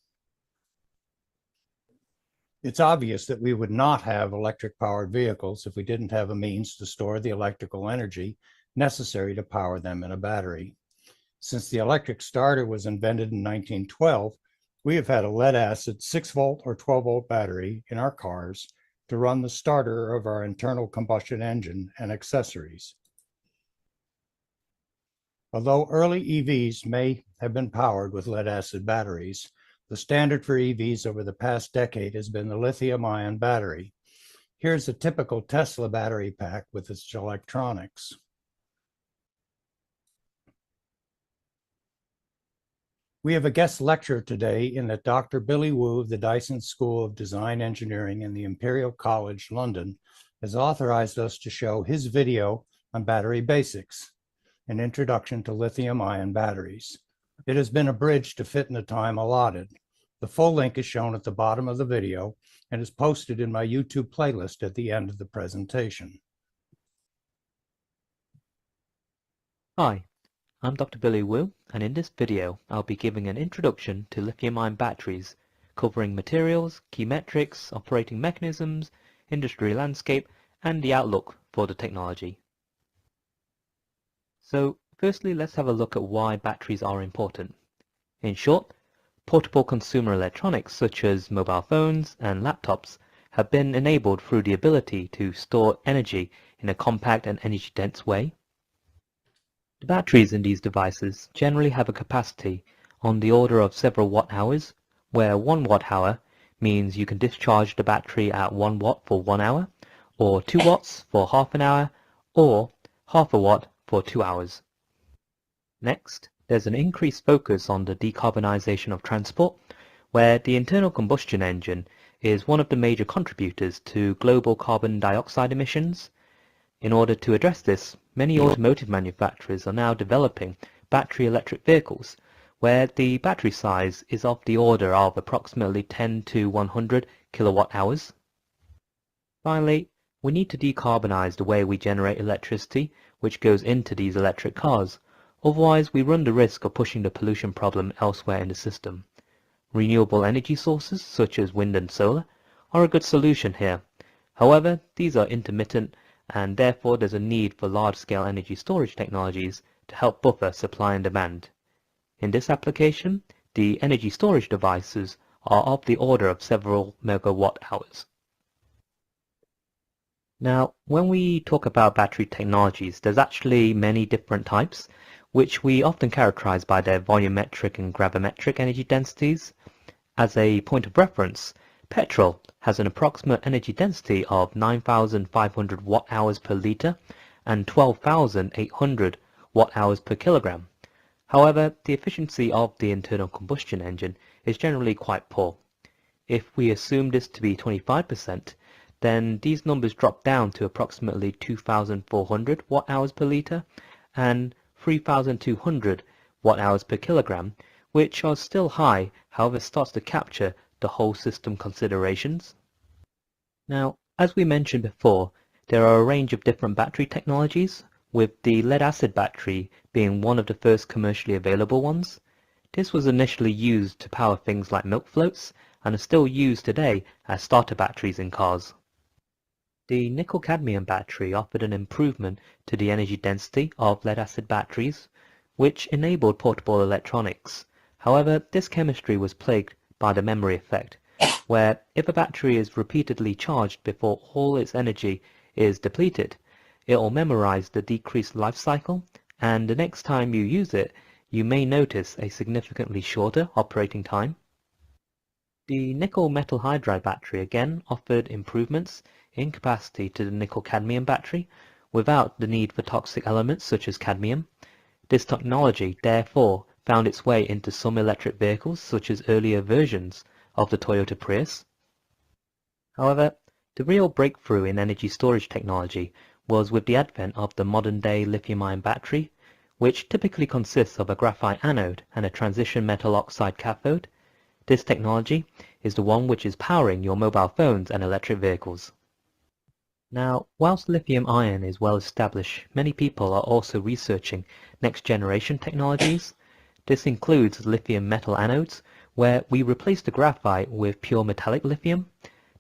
It's obvious that we would not have electric-powered vehicles if we didn't have a means to store the electrical energy necessary to power them in a battery. Since the electric starter was invented in 1912, we have had a lead-acid 6-volt or 12-volt battery in our cars to run the starter of our internal combustion engine and accessories. Although early EVs may have been powered with lead-acid batteries, the standard for EVs over the past decade has been the lithium-ion battery. Here's a typical Tesla battery pack with its electronics. We have a guest lecturer today in that Dr. Billy Wu of the Dyson School of Design Engineering in the Imperial College, London, has authorized us to show his video on battery basics, an introduction to lithium-ion batteries. It has been abridged to fit in the time allotted. The full link is shown at the bottom of the video and is posted in my YouTube playlist at the end of the presentation. Hi, I'm Dr. Billy Wu, and in this video I'll be giving an introduction to lithium-ion batteries, covering materials, key metrics, operating mechanisms, industry landscape, and the outlook for the technology. So firstly, let's have a look at why batteries are important. In short, portable consumer electronics such as mobile phones and laptops have been enabled through the ability to store energy in a compact and energy-dense way. The batteries in these devices generally have a capacity on the order of several watt-hours, where 1 watt-hour means you can discharge the battery at 1 watt for 1 hour, or 2 watts for half an hour, or half a watt for 2 hours. Next, there's an increased focus on the decarbonization of transport, where the internal combustion engine is one of the major contributors to global carbon dioxide emissions. In order to address this, many automotive manufacturers are now developing battery electric vehicles, where the battery size is of the order of approximately 10 to 100 kilowatt hours. Finally, we need to decarbonize the way we generate electricity, which goes into these electric cars. Otherwise, we run the risk of pushing the pollution problem elsewhere in the system. Renewable energy sources, such as wind and solar, are a good solution here. However, these are intermittent, and therefore there's a need for large-scale energy storage technologies to help buffer supply and demand. In this application, the energy storage devices are of the order of several megawatt hours. Now, when we talk about battery technologies, there's actually many different types, which we often characterize by their volumetric and gravimetric energy densities. As a point of reference, petrol has an approximate energy density of 9,500 watt-hours per litre and 12,800 watt-hours per kilogram. However, the efficiency of the internal combustion engine is generally quite poor. If we assume this to be 25%, then these numbers drop down to approximately 2,400 watt-hours per litre and 3,200 watt-hours per kilogram, which are still high, however starts to capture the whole system considerations. Now, as we mentioned before, there are a range of different battery technologies, with the lead-acid battery being one of the first commercially available ones. This was initially used to power things like milk floats and is still used today as starter batteries in cars. The nickel-cadmium battery offered an improvement to the energy density of lead-acid batteries, which enabled portable electronics. However, this chemistry was plagued by the memory effect, where if a battery is repeatedly charged before all its energy is depleted, it will memorize the decreased life cycle, and the next time you use it, you may notice a significantly shorter operating time. The nickel metal hydride battery again offered improvements in capacity to the nickel-cadmium battery without the need for toxic elements such as cadmium. This technology therefore found its way into some electric vehicles such as earlier versions of the Toyota Prius. However, the real breakthrough in energy storage technology was with the advent of the modern-day lithium-ion battery, which typically consists of a graphite anode and a transition metal oxide cathode. This technology is the one which is powering your mobile phones and electric vehicles. Now, whilst lithium-ion is well established, many people are also researching next-generation technologies. This includes lithium metal anodes, where we replace the graphite with pure metallic lithium.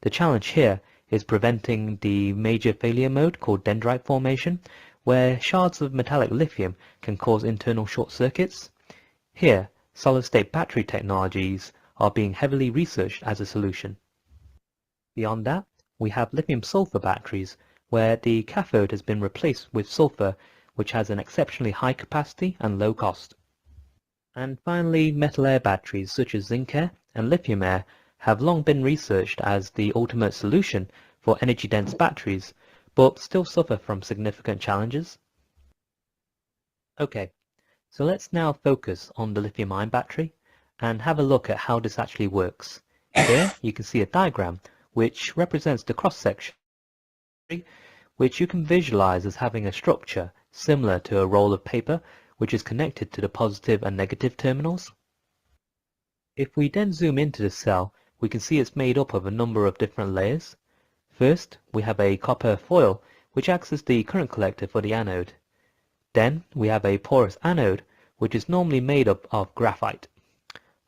The challenge here is preventing the major failure mode called dendrite formation, where shards of metallic lithium can cause internal short circuits. Here, solid-state battery technologies are being heavily researched as a solution. Beyond that, we have lithium-sulfur batteries, where the cathode has been replaced with sulfur, which has an exceptionally high capacity and low cost. And finally, metal air batteries such as zinc air and lithium air have long been researched as the ultimate solution for energy-dense batteries, but still suffer from significant challenges. Okay, so let's now focus on the lithium-ion battery and have a look at how this actually works. Here you can see a diagram which represents the cross-section, which you can visualize as having a structure similar to a roll of paper which is connected to the positive and negative terminals. If we then zoom into the cell, we can see it's made up of a number of different layers. First, we have a copper foil which acts as the current collector for the anode. Then we have a porous anode which is normally made up of graphite.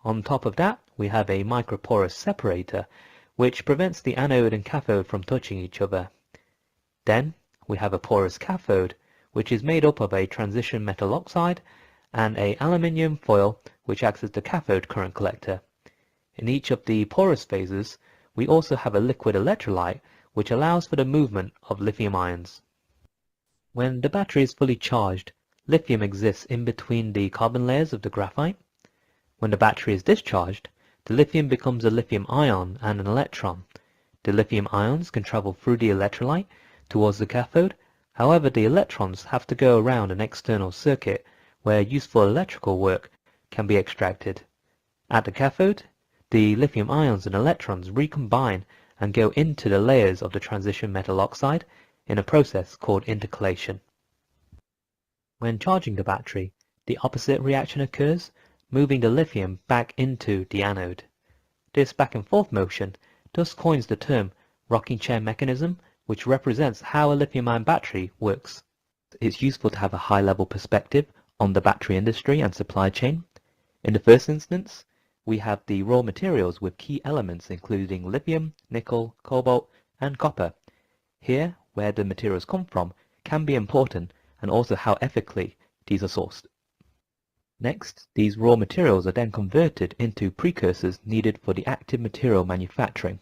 On top of that, we have a microporous separator which prevents the anode and cathode from touching each other. Then we have a porous cathode which is made up of a transition metal oxide and a aluminium foil which acts as the cathode current collector. In each of the porous phases, we also have a liquid electrolyte which allows for the movement of lithium ions. When the battery is fully charged, lithium exists in between the carbon layers of the graphite. When the battery is discharged, the lithium becomes a lithium ion and an electron. The lithium ions can travel through the electrolyte towards the cathode. However, the electrons have to go around an external circuit where useful electrical work can be extracted. At the cathode, the lithium ions and electrons recombine and go into the layers of the transition metal oxide in a process called intercalation. When charging the battery, the opposite reaction occurs, moving the lithium back into the anode. This back and forth motion thus coins the term rocking chair mechanism, which represents how a lithium-ion battery works. It's useful to have a high-level perspective on the battery industry and supply chain. In the first instance, we have the raw materials with key elements including lithium, nickel, cobalt, and copper. Here, where the materials come from can be important, and also how ethically these are sourced. Next, these raw materials are then converted into precursors needed for the active material manufacturing.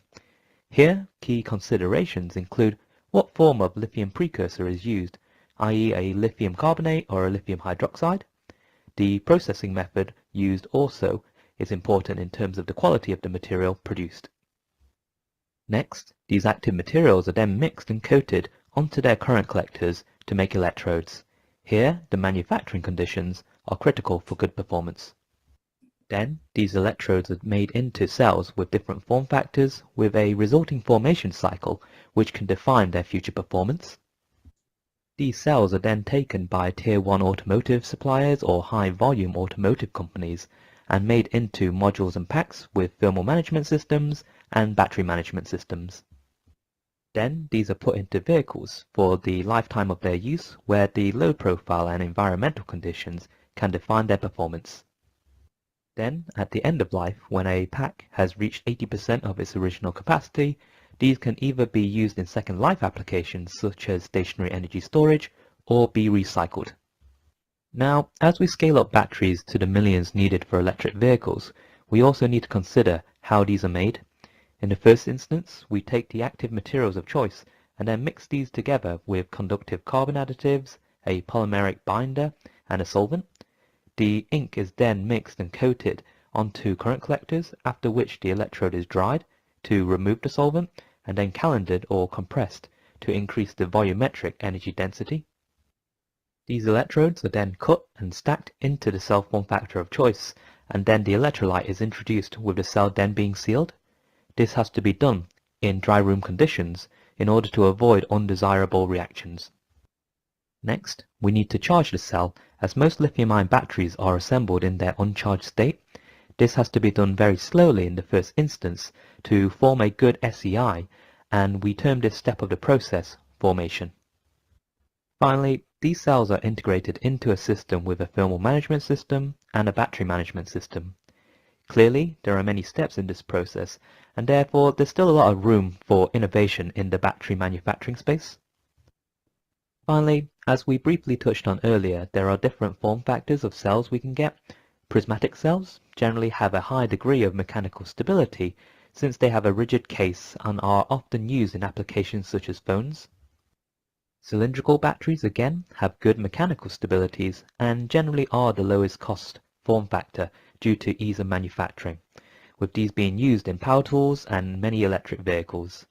Here, key considerations include what form of lithium precursor is used, i.e. a lithium carbonate or a lithium hydroxide. The processing method used also is important in terms of the quality of the material produced. Next, these active materials are then mixed and coated onto their current collectors to make electrodes. Here, the manufacturing conditions are critical for good performance. Then, these electrodes are made into cells with different form factors with a resulting formation cycle which can define their future performance. These cells are then taken by Tier 1 automotive suppliers or high-volume automotive companies and made into modules and packs with thermal management systems and battery management systems. Then these are put into vehicles for the lifetime of their use where the load profile and environmental conditions can define their performance. Then, at the end of life, when a pack has reached 80% of its original capacity, these can either be used in second life applications such as stationary energy storage or be recycled. Now, as we scale up batteries to the millions needed for electric vehicles, we also need to consider how these are made. In the first instance, we take the active materials of choice and then mix these together with conductive carbon additives, a polymeric binder, and a solvent. The ink is then mixed and coated onto current collectors, after which the electrode is dried to remove the solvent and then calendared or compressed to increase the volumetric energy density. These electrodes are then cut and stacked into the cell form factor of choice, and then the electrolyte is introduced with the cell then being sealed. This has to be done in dry room conditions in order to avoid undesirable reactions. Next, we need to charge the cell, as most lithium-ion batteries are assembled in their uncharged state. This has to be done very slowly in the first instance to form a good SEI, and we term this step of the process formation. Finally, these cells are integrated into a system with a thermal management system and a battery management system. Clearly, there are many steps in this process, and therefore there's still a lot of room for innovation in the battery manufacturing space. Finally, as we briefly touched on earlier, there are different form factors of cells we can get. Prismatic cells generally have a high degree of mechanical stability since they have a rigid case and are often used in applications such as phones. Cylindrical batteries again have good mechanical stabilities and generally are the lowest cost form factor due to ease of manufacturing, with these being used in power tools and many electric vehicles.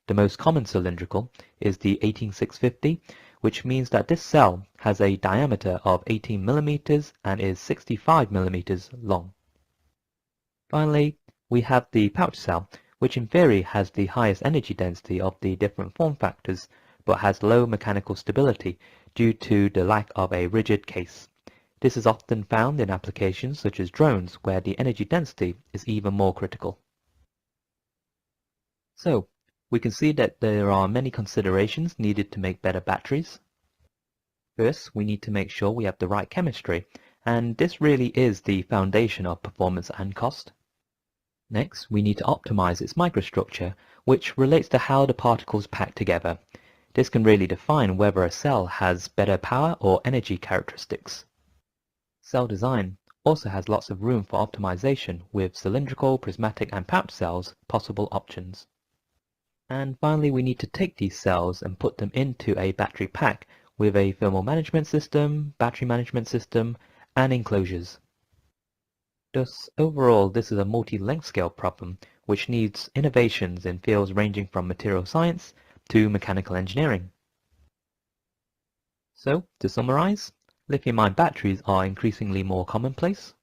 The most common cylindrical is the 18650, which means that this cell has a diameter of 18 millimeters and is 65 millimeters long. Finally, we have the pouch cell, which in theory has the highest energy density of the different form factors, but has low mechanical stability due to the lack of a rigid case. This is often found in applications such as drones, where the energy density is even more critical. So, we can see that there are many considerations needed to make better batteries. First, we need to make sure we have the right chemistry, and this really is the foundation of performance and cost. Next, we need to optimize its microstructure, which relates to how the particles pack together. This can really define whether a cell has better power or energy characteristics. Cell design also has lots of room for optimization, with cylindrical, prismatic and pouch cells possible options. And finally, we need to take these cells and put them into a battery pack with a thermal management system, battery management system, and enclosures. Thus, overall, this is a multi-length scale problem which needs innovations in fields ranging from material science to mechanical engineering. So, to summarize, lithium-ion batteries are increasingly more commonplace.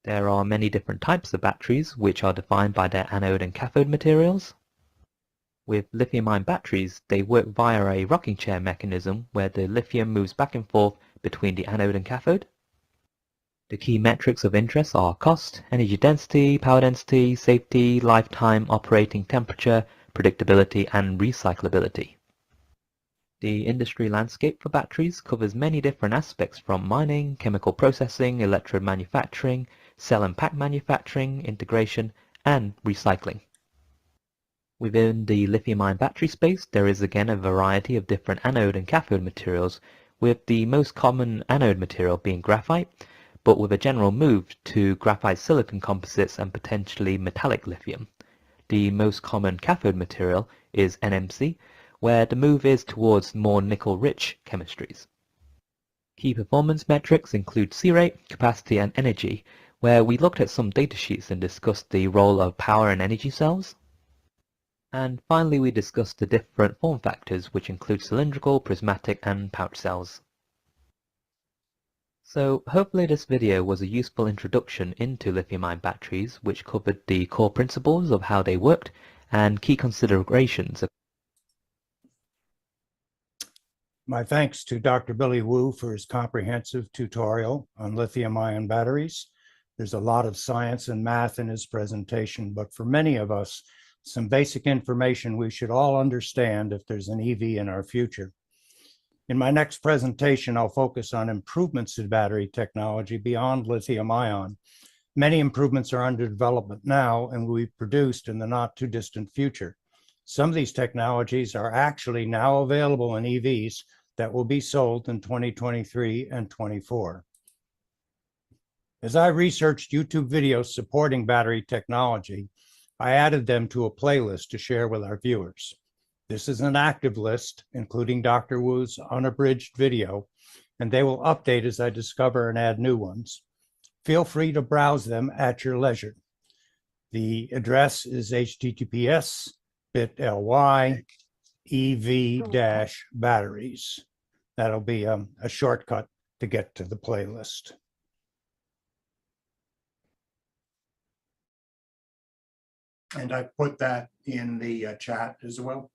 There are many different types of batteries which are defined by their anode and cathode materials. With lithium-ion batteries, they work via a rocking chair mechanism where the lithium moves back and forth between the anode and cathode. The key metrics of interest are cost, energy density, power density, safety, lifetime, operating temperature, predictability, and recyclability. The industry landscape for batteries covers many different aspects from mining, chemical processing, electrode manufacturing, cell and pack manufacturing, integration, and recycling. Within the lithium-ion battery space, there is again a variety of different anode and cathode materials, with the most common anode material being graphite, but with a general move to graphite silicon composites and potentially metallic lithium. The most common cathode material is NMC, where the move is towards more nickel-rich chemistries. Key performance metrics include C-rate, capacity, and energy, where we looked at some datasheets and discussed the role of power and energy cells. And finally, we discussed the different form factors, which include cylindrical, prismatic, and pouch cells. So hopefully this video was a useful introduction into lithium-ion batteries, which covered the core principles of how they worked and key considerations. My thanks to Dr. Billy Wu for his comprehensive tutorial on lithium-ion batteries. There's a lot of science and math in his presentation, but for many of us, some basic information we should all understand if there's an EV in our future. In my next presentation, I'll focus on improvements in battery technology beyond lithium-ion. Many improvements are under development now and will be produced in the not too distant future. Some of these technologies are actually now available in EVs that will be sold in 2023 and 24. As I researched YouTube videos supporting battery technology, I added them to a playlist to share with our viewers. This is an active list, including Dr. Wu's unabridged video, and they will update as I discover and add new ones. Feel free to browse them at your leisure. The address is https://bit.ly EV-batteries. That'll be a shortcut to get to the playlist. And I put that in the chat as well.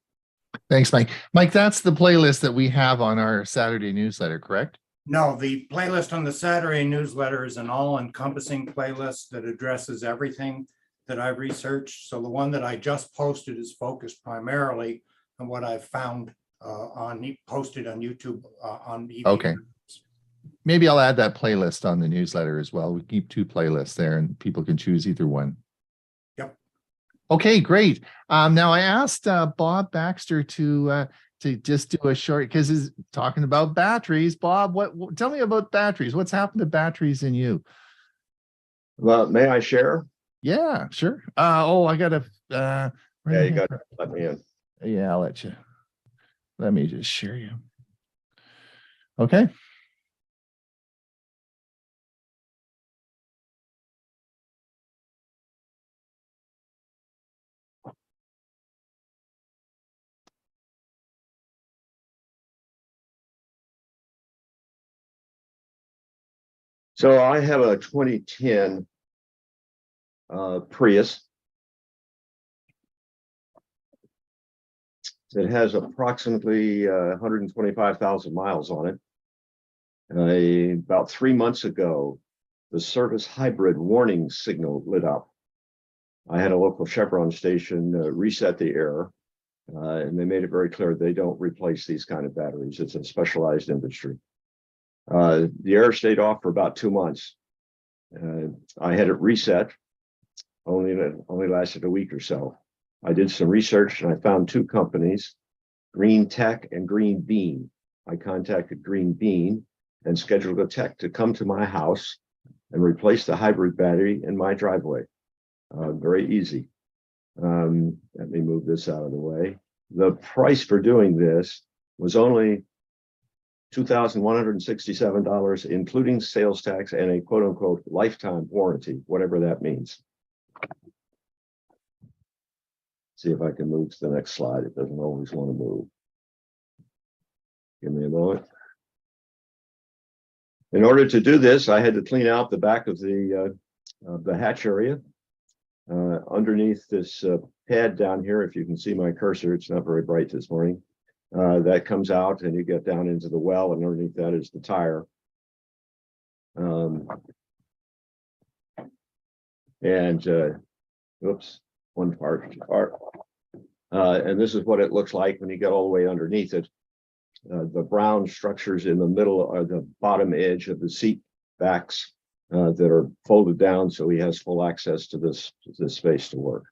Thanks, Mike. Mike, that's the playlist that we have on our Saturday newsletter, correct? No, the playlist on the Saturday newsletter is an all-encompassing playlist that addresses everything that I've researched. So the one that I just posted is focused primarily on what I've found posted on YouTube on EV. Okay. Maybe I'll add that playlist on the newsletter as well. We keep 2 playlists there and people can choose either one. Yep. Okay, great. Now I asked Bob Baxter to just do a short, because he's talking about batteries. Bob, what tell me about batteries. What's happened to batteries in you? Well, may I share? Yeah, sure. I gotta yeah, you got to let me in. Yeah, I'll let you. Let me just share you. Okay. So I have a 2010 Prius. It has approximately 125,000 miles on it. About 3 months ago, the service hybrid warning signal lit up. I had a local Chevron station reset the error, and they made it very clear they don't replace these kind of batteries. It's a specialized industry. The error stayed off for about 2 months. I had it reset, only lasted a week or so. I did some research and I found two companies, Green Tech and Green Bean. I contacted Green Bean and scheduled a tech to come to my house and replace the hybrid battery in my driveway. Very easy. Let me move this out of the way. The price for doing this was only $2,167, including sales tax and a quote unquote lifetime warranty, whatever that means. See if I can move to the next slide. It doesn't always want to move. Give me a moment. In order to do this, I had to clean out the back of the hatch area. Underneath this pad down here, if you can see my cursor, it's not very bright this morning. That comes out and you get down into the well, and underneath that is the tire. Oops, one part. And this is what it looks like when you get all the way underneath it. The brown structures in the middle are the bottom edge of the seat backs that are folded down, so he has full access to this space to work.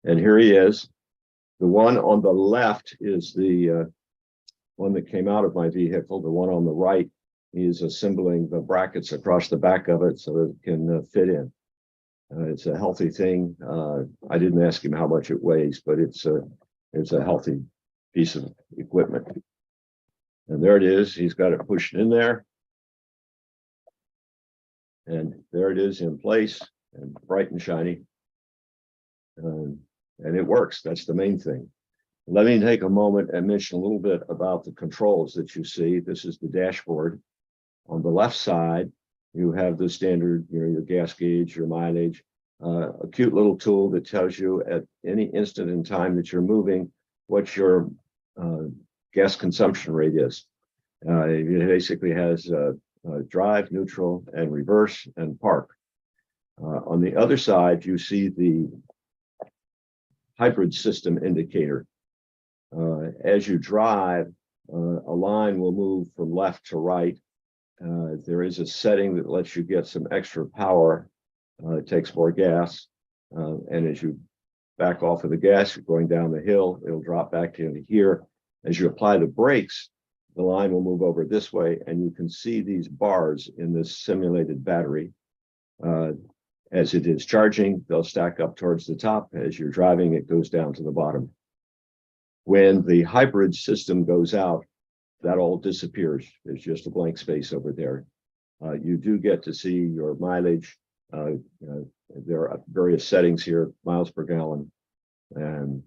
And here he is. The one on the left is the one that came out of my vehicle. The one on the right is assembling the brackets across the back of it so that it can fit in. It's a healthy thing. I didn't ask him how much it weighs, but it's a healthy piece of equipment. And there it is. He's got it pushed in there. And there it is in place and bright and shiny. And it works. That's the main thing. Let me take a moment and mention a little bit about the controls that you see. This is the dashboard. On the left side, you have the standard, your gas gauge, your mileage, a cute little tool that tells you at any instant in time that you're moving what your gas consumption rate is. It basically has drive, neutral, and reverse, and park. On the other side, you see the hybrid system indicator. As you drive, a line will move from left to right. There is a setting that lets you get some extra power. It takes more gas. And as you back off of the gas, you're going down the hill, it'll drop back into here. As you apply the brakes, the line will move over this way, and you can see these bars in this simulated battery. As it is charging, they'll stack up towards the top. As you're driving, it goes down to the bottom. When the hybrid system goes out, that all disappears. There's just a blank space over there. You do get to see your mileage. There are various settings here, miles per gallon, and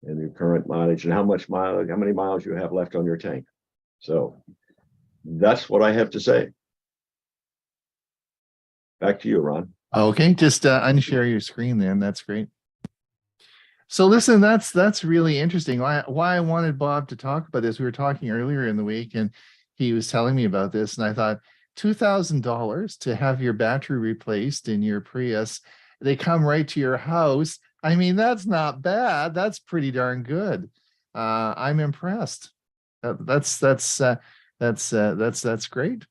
your current mileage, and how many miles you have left on your tank. So that's what I have to say. Back to you, Ron. Okay, just unshare your screen then. That's great. So listen, that's really interesting. Why I wanted Bob to talk about this, we were talking earlier in the week and he was telling me about this, and I thought $2,000 to have your battery replaced in your Prius. They come right to your house. I mean, that's not bad. That's pretty darn good. I'm impressed. That's great.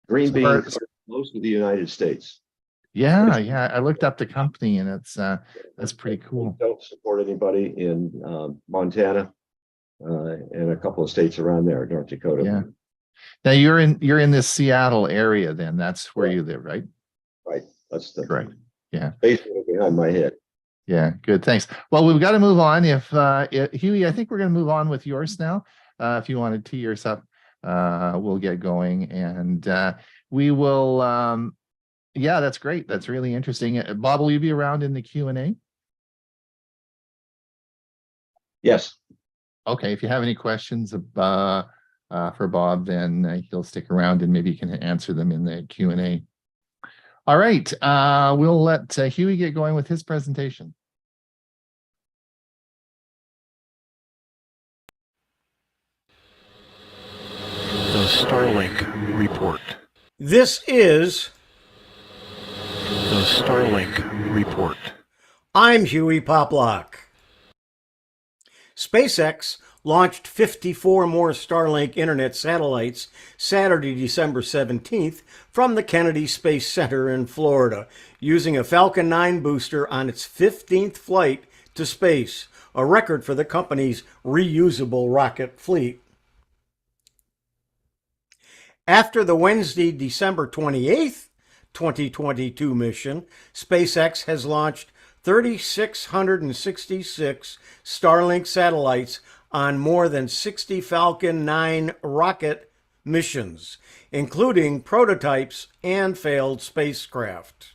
Green So Bean, most of the United States. Yeah, I looked up the company and it's that's pretty cool. Don't support anybody in Montana and a couple of states around there, North Dakota. Yeah. Now you're in this Seattle area, then that's where you live, right? Right. That's the right. Yeah. basically behind my head. Yeah, good. Thanks. Well, we've got to move on. Huey, I think we're going to move on with yours now. If you want to tee yours up, we'll get going, and we will. Yeah, that's great. That's really interesting. Bob, will you be around in the Q&A? Yes. Okay. If you have any questions for Bob, then he'll stick around and maybe you can answer them in the Q&A. All right. We'll let Huey get going with his presentation. The Starlink Report. This is The Starlink Report. I'm Hewie Poplock. SpaceX launched 54 more Starlink internet satellites Saturday, December 17th from the Kennedy Space Center in Florida, using a Falcon 9 booster on its 15th flight to space, a record for the company's reusable rocket fleet. After the Wednesday, December 28th, 2022 mission, SpaceX has launched 3,666 Starlink satellites on more than 60 Falcon 9 rocket missions, including prototypes and failed spacecraft.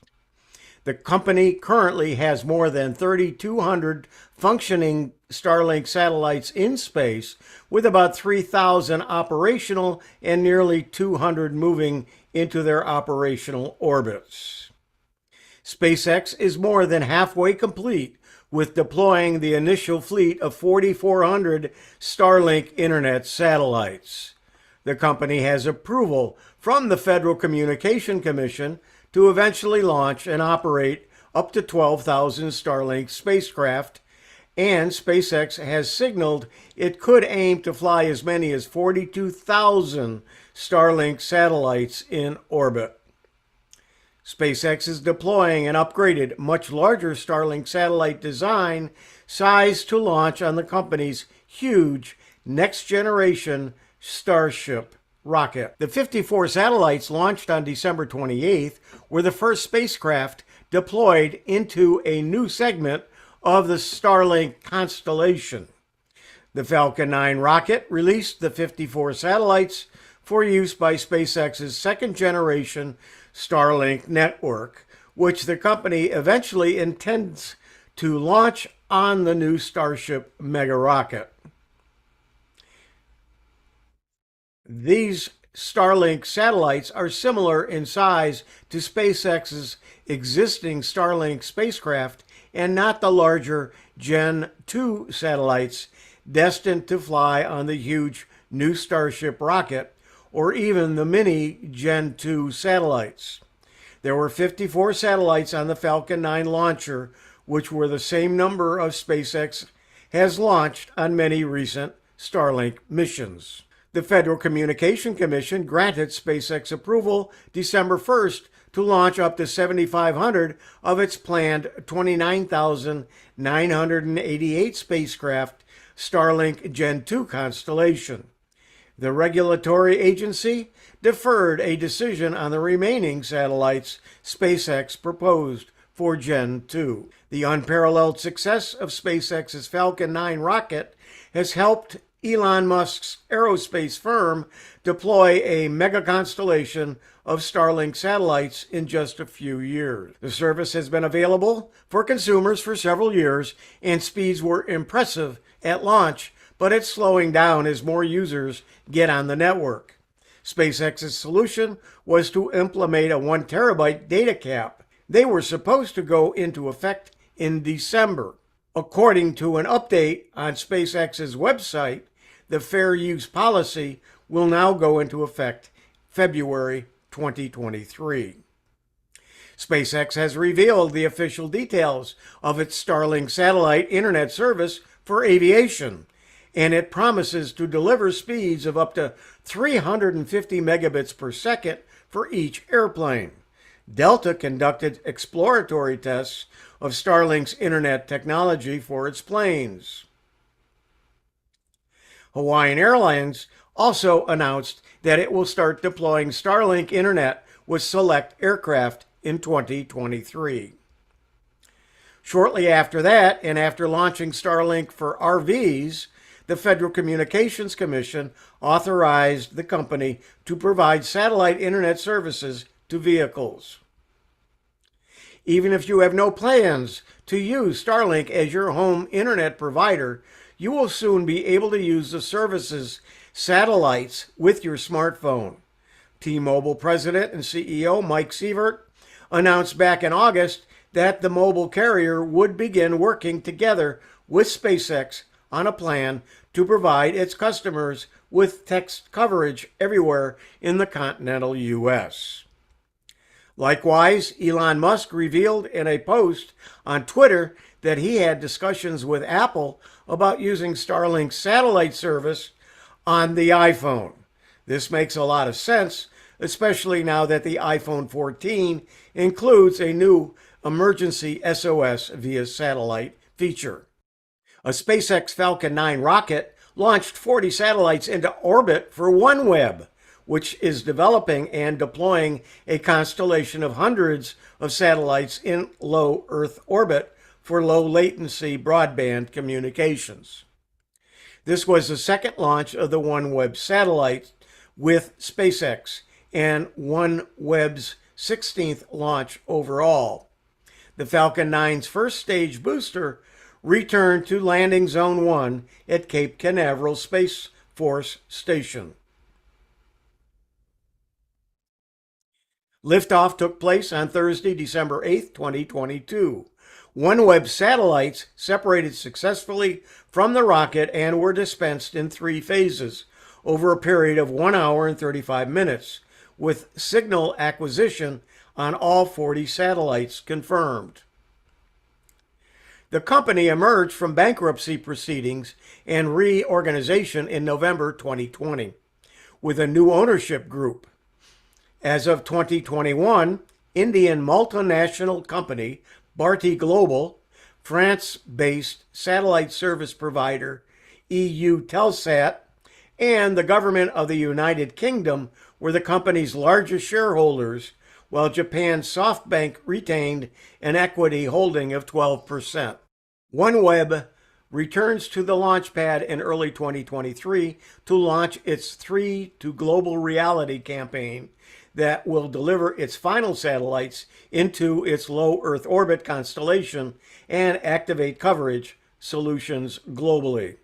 The company currently has more than 3,200 functioning Starlink satellites in space, with about 3,000 operational and nearly 200 moving into their operational orbits. SpaceX is more than halfway complete with deploying the initial fleet of 4,400 Starlink internet satellites. The company has approval from the Federal Communication Commission to eventually launch and operate up to 12,000 Starlink spacecraft, and SpaceX has signaled it could aim to fly as many as 42,000 Starlink satellites in orbit. SpaceX is deploying an upgraded, much larger Starlink satellite design sized to launch on the company's huge next-generation Starship rocket. The 54 satellites launched on December 28th were the first spacecraft deployed into a new segment of the Starlink constellation. The Falcon 9 rocket released the 54 satellites for use by SpaceX's second-generation Starlink network, which the company eventually intends to launch on the new Starship mega rocket. These Starlink satellites are similar in size to SpaceX's existing Starlink spacecraft and not the larger Gen 2 satellites destined to fly on the huge new Starship rocket, or even the mini Gen 2 satellites. There were 54 satellites on the Falcon 9 launcher, which were the same number of SpaceX has launched on many recent Starlink missions. The Federal Communication Commission granted SpaceX approval December 1st to launch up to 7,500 of its planned 29,988 spacecraft Starlink Gen 2 constellation. The regulatory agency deferred a decision on the remaining satellites SpaceX proposed for Gen 2. The unparalleled success of SpaceX's Falcon 9 rocket has helped Elon Musk's aerospace firm deploy a mega constellation of Starlink satellites in just a few years. The service has been available for consumers for several years, and speeds were impressive at launch, but it's slowing down as more users get on the network. SpaceX's solution was to implement a 1 terabyte data cap. They were supposed to go into effect in December. According to an update on SpaceX's website, the fair use policy will now go into effect February 2023. SpaceX has revealed the official details of its Starlink satellite internet service for aviation, and it promises to deliver speeds of up to 350 megabits per second for each airplane. Delta conducted exploratory tests of Starlink's internet technology for its planes. Hawaiian Airlines also announced that it will start deploying Starlink internet with select aircraft in 2023. Shortly after that, and after launching Starlink for RVs, the Federal Communications Commission authorized the company to provide satellite internet services to vehicles. Even if you have no plans to use Starlink as your home internet provider, you will soon be able to use the service's satellites with your smartphone. T-Mobile President and CEO Mike Sievert announced back in August that the mobile carrier would begin working together with SpaceX on a plan to provide its customers with text coverage everywhere in the continental U.S. Likewise, Elon Musk revealed in a post on Twitter that he had discussions with Apple about using Starlink's satellite service on the iPhone. This makes a lot of sense, especially now that the iPhone 14 includes a new emergency SOS via satellite feature. A SpaceX Falcon 9 rocket launched 40 satellites into orbit for OneWeb, which is developing and deploying a constellation of hundreds of satellites in low Earth orbit for low latency broadband communications. This was the second launch of the OneWeb satellite with SpaceX and OneWeb's 16th launch overall. The Falcon 9's first stage booster returned to Landing Zone 1 at Cape Canaveral Space Force Station. Liftoff took place on Thursday, December 8, 2022. OneWeb satellites separated successfully from the rocket and were dispensed in 3 phases over a period of 1 hour and 35 minutes, with signal acquisition on all 40 satellites confirmed. The company emerged from bankruptcy proceedings and reorganization in November 2020 with a new ownership group. As of 2021, Indian multinational company Bharti Global, France-based satellite service provider EU Telsat, and the government of the United Kingdom were the company's largest shareholders, while Japan's SoftBank retained an equity holding of 12%. OneWeb returns to the launch pad in early 2023 to launch its 3 to Global Reality campaign that will deliver its final satellites into its low Earth orbit constellation and activate coverage solutions globally.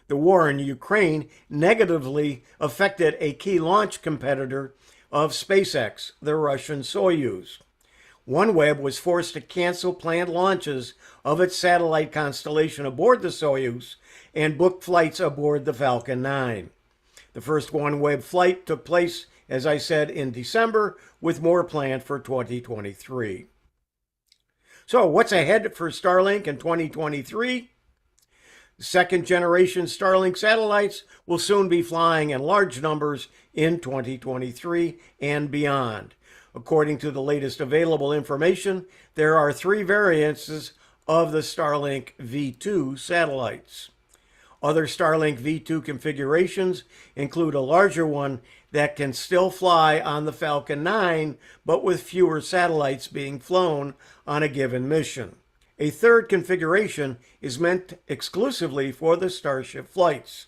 The war in Ukraine negatively affected a key launch competitor of SpaceX, the Russian Soyuz. OneWeb was forced to cancel planned launches of its satellite constellation aboard the Soyuz and book flights aboard the Falcon 9. The first OneWeb flight took place, as I said, in December, with more planned for 2023. So what's ahead for Starlink in 2023? Second generation Starlink satellites will soon be flying in large numbers in 2023 and beyond. According to the latest available information, there are 3 variants of the Starlink V2 satellites. Other Starlink V2 configurations include a larger one that can still fly on the Falcon 9, but with fewer satellites being flown on a given mission. A third configuration is meant exclusively for the Starship flights,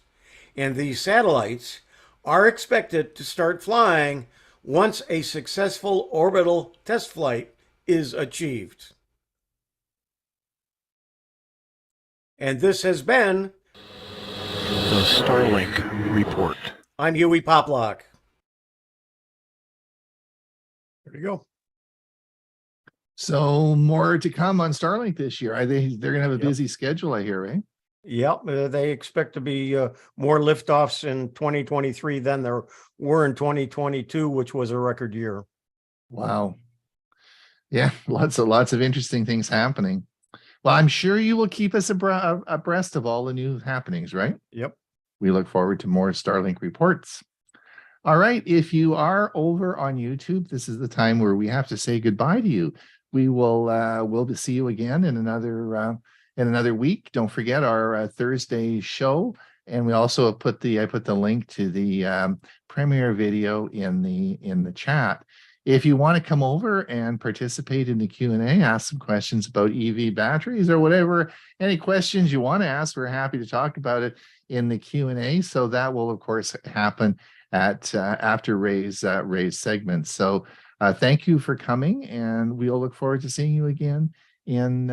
and these satellites are expected to start flying once a successful orbital test flight is achieved. And this has been The Starlink Report. I'm Hewie Poplock. There you go. So more to come on Starlink this year. They're going to have a busy schedule, I hear, right? Yep, they expect to be more liftoffs in 2023 than there were in 2022, which was a record year. Wow. Yeah, lots of interesting things happening. Well, I'm sure you will keep us abreast of all the new happenings, right? Yep. We look forward to more Starlink reports. All right, if you are over on YouTube, this is the time where we have to say goodbye to you. We will we'll see you again in another week. Don't forget our Thursday show, and we also put I put the link to the premiere video in the chat. If you want to come over and participate in the Q&A, ask some questions about EV batteries or whatever, any questions you want to ask, we're happy to talk about it in the Q&A. So that will, of course, happen at after Ray's segment. So thank you for coming, and we'll look forward to seeing you again in